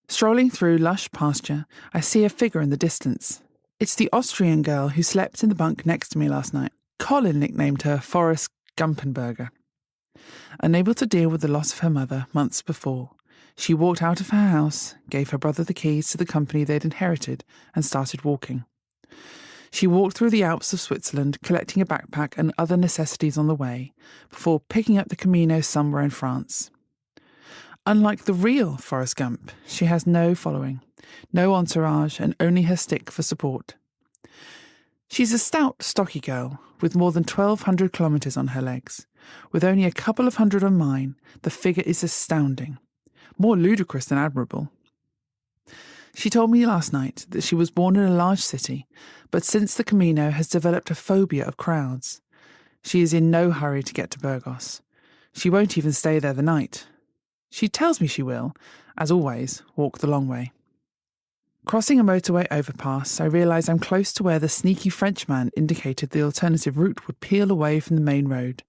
Strolling through lush pasture, I see a figure in the distance. It's the Austrian girl who slept in the bunk next to me last night. Colin nicknamed her Forrest Gumpenberger. Unable to deal with the loss of her mother months before, she walked out of her house, gave her brother the keys to the company they'd inherited, and started walking. She walked through the Alps of Switzerland, collecting a backpack and other necessities on the way, before picking up the Camino somewhere in France. Unlike the real Forrest Gump, she has no following, no entourage, and only her stick for support. She's a stout, stocky girl, with more than 1,200 kilometres on her legs. With only a couple of hundred on mine, the figure is astounding. More ludicrous than admirable. She told me last night that she was born in a large city, but since the Camino has developed a phobia of crowds. She is in no hurry to get to Burgos. She won't even stay there the night. She tells me she will, as always, walk the long way. Crossing a motorway overpass, I realise I'm close to where the sneaky Frenchman indicated the alternative route would peel away from the main road.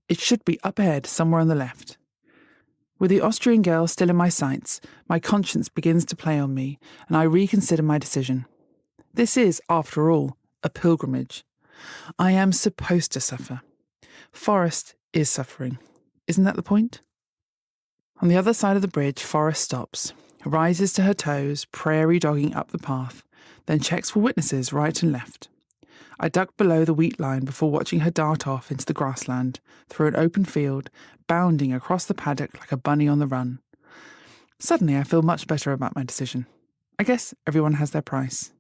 It should be up ahead, somewhere on the left. With the Austrian girl still in my sights, my conscience begins to play on me, and I reconsider my decision. This is, after all, a pilgrimage. I am supposed to suffer. Forrest is suffering. Isn't that the point? On the other side of the bridge, Forrest stops, rises to her toes, prairie dogging up the path, then checks for witnesses right and left. I duck below the wheat line before watching her dart off into the grassland, through an open field, bounding across the paddock like a bunny on the run. Suddenly I feel much better about my decision. I guess everyone has their price.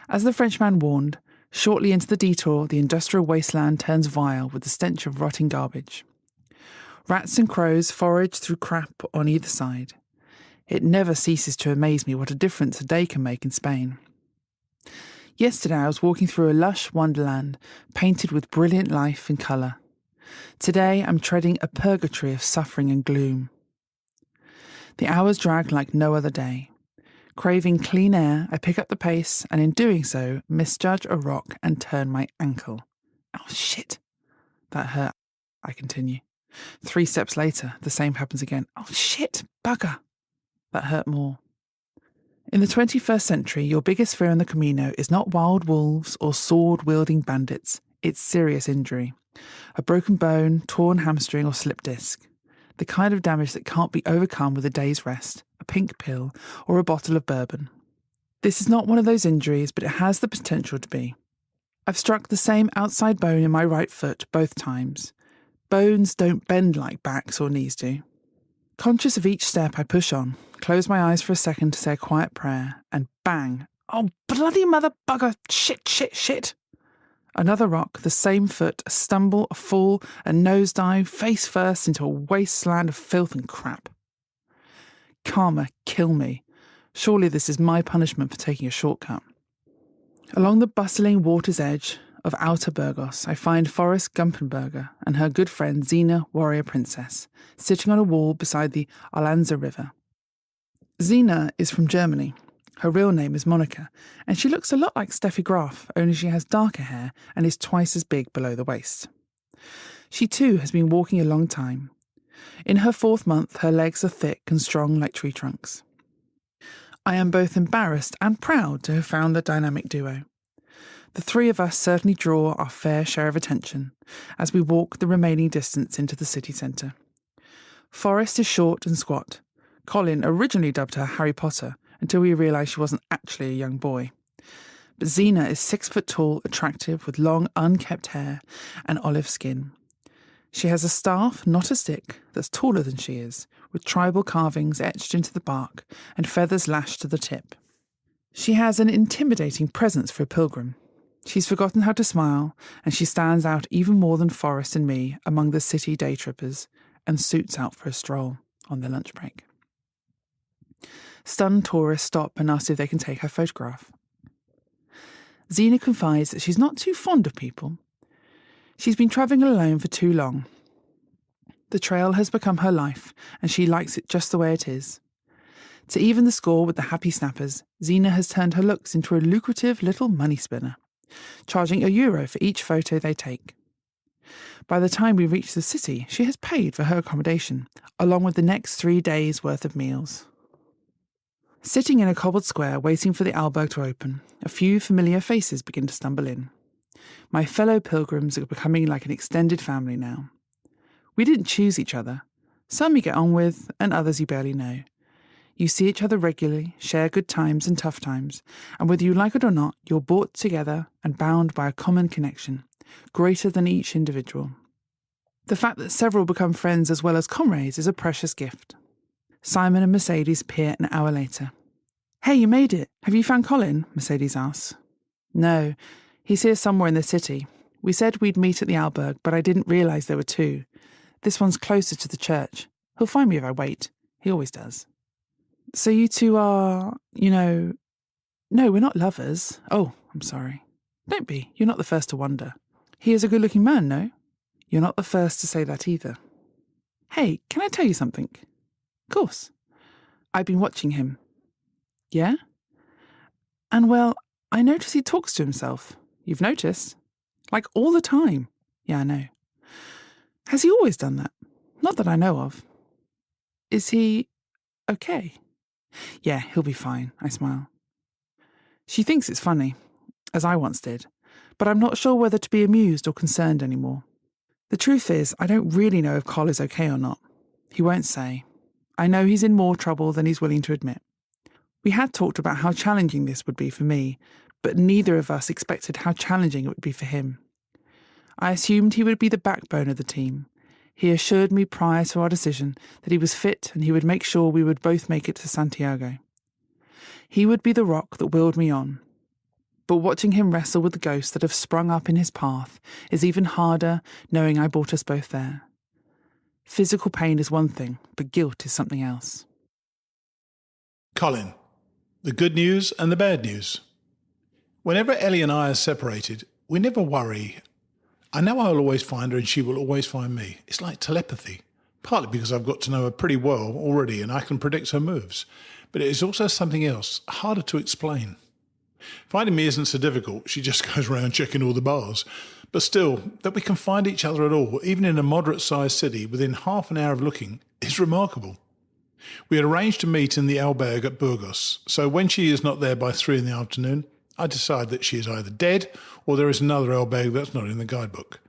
As the Frenchman warned, shortly into the detour, the industrial wasteland turns vile with the stench of rotting garbage. Rats and crows forage through crap on either side. It never ceases to amaze me what a difference a day can make in Spain. Yesterday I was walking through a lush wonderland, painted with brilliant life and colour. Today I'm treading a purgatory of suffering and gloom. The hours drag like no other day. Craving clean air, I pick up the pace, and in doing so, misjudge a rock and turn my ankle. Oh shit! That hurt, I continue. 3 steps later, the same happens again. Oh shit, bugger! That hurt more. In the 21st century, your biggest fear on the Camino is not wild wolves or sword-wielding bandits. It's serious injury. A broken bone, torn hamstring or slip disc. The kind of damage that can't be overcome with a day's rest, a pink pill, or a bottle of bourbon. This is not one of those injuries, but it has the potential to be. I've struck the same outside bone in my right foot both times. Bones don't bend like backs or knees do. Conscious of each step, I push on, close my eyes for a second to say a quiet prayer, and bang! Oh, bloody mother bugger! Shit! Another rock, the same foot, a stumble, a fall, a nosedive, face first into a wasteland of filth and crap. Karma, kill me. Surely this is my punishment for taking a shortcut. Along the bustling water's edge of Outer Burgos, I find Forrest Gumpenberger and her good friend Zina, warrior princess, sitting on a wall beside the Arlanza River. Zina is from Germany. Her real name is Monica, and she looks a lot like Steffi Graf, only she has darker hair and is twice as big below the waist. She too has been walking a long time, In her 4th month, her legs are thick and strong like tree trunks. I am both embarrassed and proud to have found the dynamic duo. The 3 of us certainly draw our fair share of attention as we walk the remaining distance into the city centre. Forrest is short and squat. Colin originally dubbed her Harry Potter until we realised she wasn't actually a young boy. But Xena is 6 foot tall, attractive, with long, unkept hair and olive skin. She has a staff, not a stick, that's taller than she is, with tribal carvings etched into the bark and feathers lashed to the tip. She has an intimidating presence for a pilgrim. She's forgotten how to smile, and she stands out even more than Forrest and me among the city day trippers and suits out for a stroll on their lunch break. Stunned tourists stop and ask if they can take her photograph. Xena confides that she's not too fond of people. She's been travelling alone for too long. The trail has become her life, and she likes it just the way it is. To even the score with the happy snappers, Xena has turned her looks into a lucrative little money spinner, charging €1 for each photo they take. By the time we reach the city, she has paid for her accommodation, along with the next 3 days' worth of meals. Sitting in a cobbled square waiting for the albergue to open, a few familiar faces begin to stumble in. My fellow pilgrims are becoming like an extended family now. We didn't choose each other. Some you get on with, and others you barely know. You see each other regularly, share good times and tough times, and whether you like it or not, you're brought together and bound by a common connection, greater than each individual. The fact that several become friends as well as comrades is a precious gift. Simon and Mercedes appear an hour later. "Hey, you made it. Have you found Colin?" Mercedes asks. "No, he's here somewhere in the city. We said we'd meet at the albergue, but I didn't realise there were 2. This one's closer to the church. He'll find me if I wait. He always does." "So you 2 are, No, we're not lovers." "Oh, I'm sorry." "Don't be. You're not the first to wonder." "He is a good-looking man, no?" "You're not the first to say that either." "Hey, can I tell you something?" "Of course." "I've been watching him." "Yeah?" "And well, I notice he talks to himself." "You've noticed?" "Like all the time." "Yeah, I know." "Has he always done that?" "Not that I know of." "Is he okay?" "Yeah, he'll be fine," I smile. She thinks it's funny, as I once did, but I'm not sure whether to be amused or concerned anymore. The truth is, I don't really know if Col is okay or not. He won't say. I know he's in more trouble than he's willing to admit. We had talked about how challenging this would be for me, but neither of us expected how challenging it would be for him. I assumed he would be the backbone of the team. He assured me prior to our decision that he was fit and he would make sure we would both make it to Santiago. He would be the rock that willed me on. But watching him wrestle with the ghosts that have sprung up in his path is even harder, knowing I brought us both there. Physical pain is one thing, but guilt is something else. Colin, the good news and the bad news. Whenever Ellie and I are separated, we never worry. I know I'll always find her and she will always find me. It's like telepathy, partly because I've got to know her pretty well already and I can predict her moves. But it is also something else, harder to explain. Finding me isn't so difficult. She just goes around checking all the bars. But still, that we can find each other at all, even in a moderate-sized city, within half an hour of looking, is remarkable. We had arranged to meet in the albergue at Burgos, so when she is not there by 3 in the afternoon, I decide that she is either dead or there is another albergue that's not in the guidebook.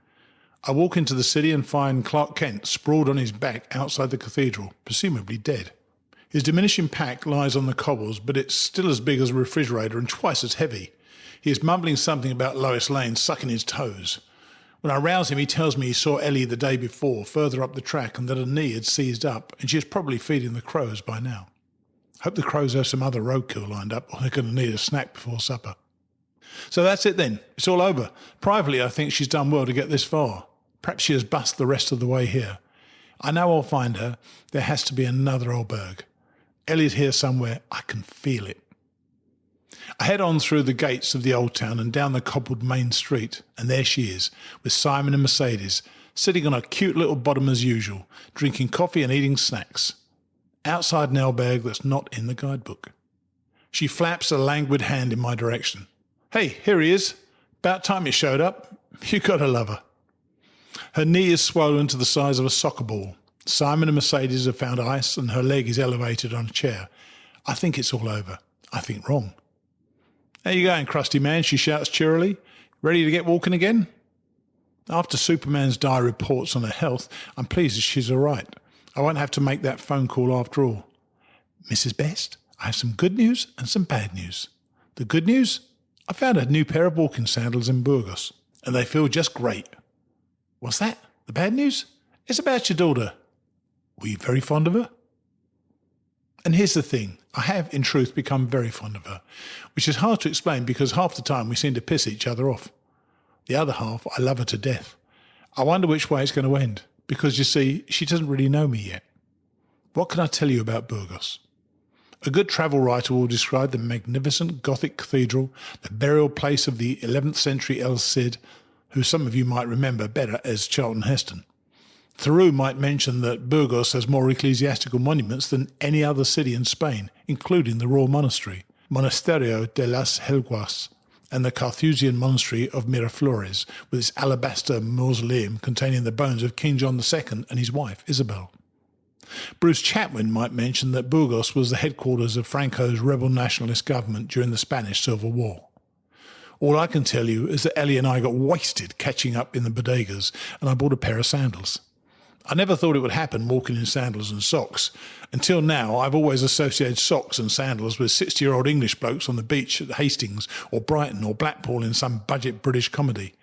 I walk into the city and find Clark Kent sprawled on his back outside the cathedral, presumably dead. His diminishing pack lies on the cobbles, but it's still as big as a refrigerator and twice as heavy. He is mumbling something about Lois Lane sucking his toes. When I rouse him, he tells me he saw Ellie the day before, further up the track, and that her knee had seized up, and she is probably feeding the crows by now. Hope the crows have some other roadkill lined up, or they're going to need a snack before supper. So that's it then. It's all over. Privately, I think she's done well to get this far. Perhaps she has bust the rest of the way here. I know I'll find her. There has to be another albergue. Ellie's here somewhere. I can feel it. I head on through the gates of the old town and down the cobbled main street, and there she is, with Simon and Mercedes, sitting on a cute little bottom as usual, drinking coffee and eating snacks. Outside an albergue that's not in the guidebook. She flaps a languid hand in my direction. Hey, here he is. About time you showed up. You gotta love her. Her knee is swollen to the size of a soccer ball. Simon and Mercedes have found ice and her leg is elevated on a chair. I think it's all over. I think wrong. How you going, crusty man? She shouts cheerily. Ready to get walking again? After Superman's diary reports on her health, I'm pleased that she's all right. I won't have to make that phone call after all. Mrs. Best, I have some good news and some bad news. The good news? I found a new pair of walking sandals in Burgos, and they feel just great. What's that? The bad news? It's about your daughter. Were you very fond of her? And here's the thing. I have, in truth, become very fond of her, which is hard to explain because half the time we seem to piss each other off. The other half, I love her to death. I wonder which way it's going to end, because you see, she doesn't really know me yet. What can I tell you about Burgos? A good travel writer will describe the magnificent Gothic cathedral, the burial place of the 11th century El Cid, who some of you might remember better as Charlton Heston. Thoreau might mention that Burgos has more ecclesiastical monuments than any other city in Spain, including the Royal Monastery, Monasterio de las Helguas, and the Carthusian Monastery of Miraflores, with its alabaster mausoleum containing the bones of King John II and his wife, Isabel. Bruce Chatwin might mention that Burgos was the headquarters of Franco's rebel nationalist government during the Spanish Civil War. All I can tell you is that Ellie and I got wasted catching up in the bodegas, and I bought a pair of sandals. I never thought it would happen walking in sandals and socks. Until now, I've always associated socks and sandals with 60-year-old English blokes on the beach at Hastings or Brighton or Blackpool in some budget British comedy.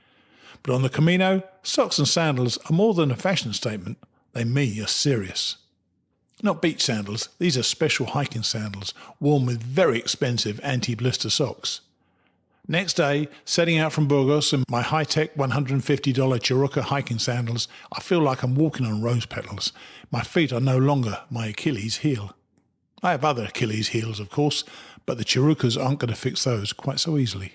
But on the Camino, socks and sandals are more than a fashion statement. They mean you're serious. Not beach sandals, these are special hiking sandals, worn with very expensive anti-blister socks. Next day, setting out from Burgos in my high-tech $150 Churruca hiking sandals, I feel like I'm walking on rose petals. My feet are no longer my Achilles heel. I have other Achilles heels, of course, but the Churrucas aren't going to fix those quite so easily.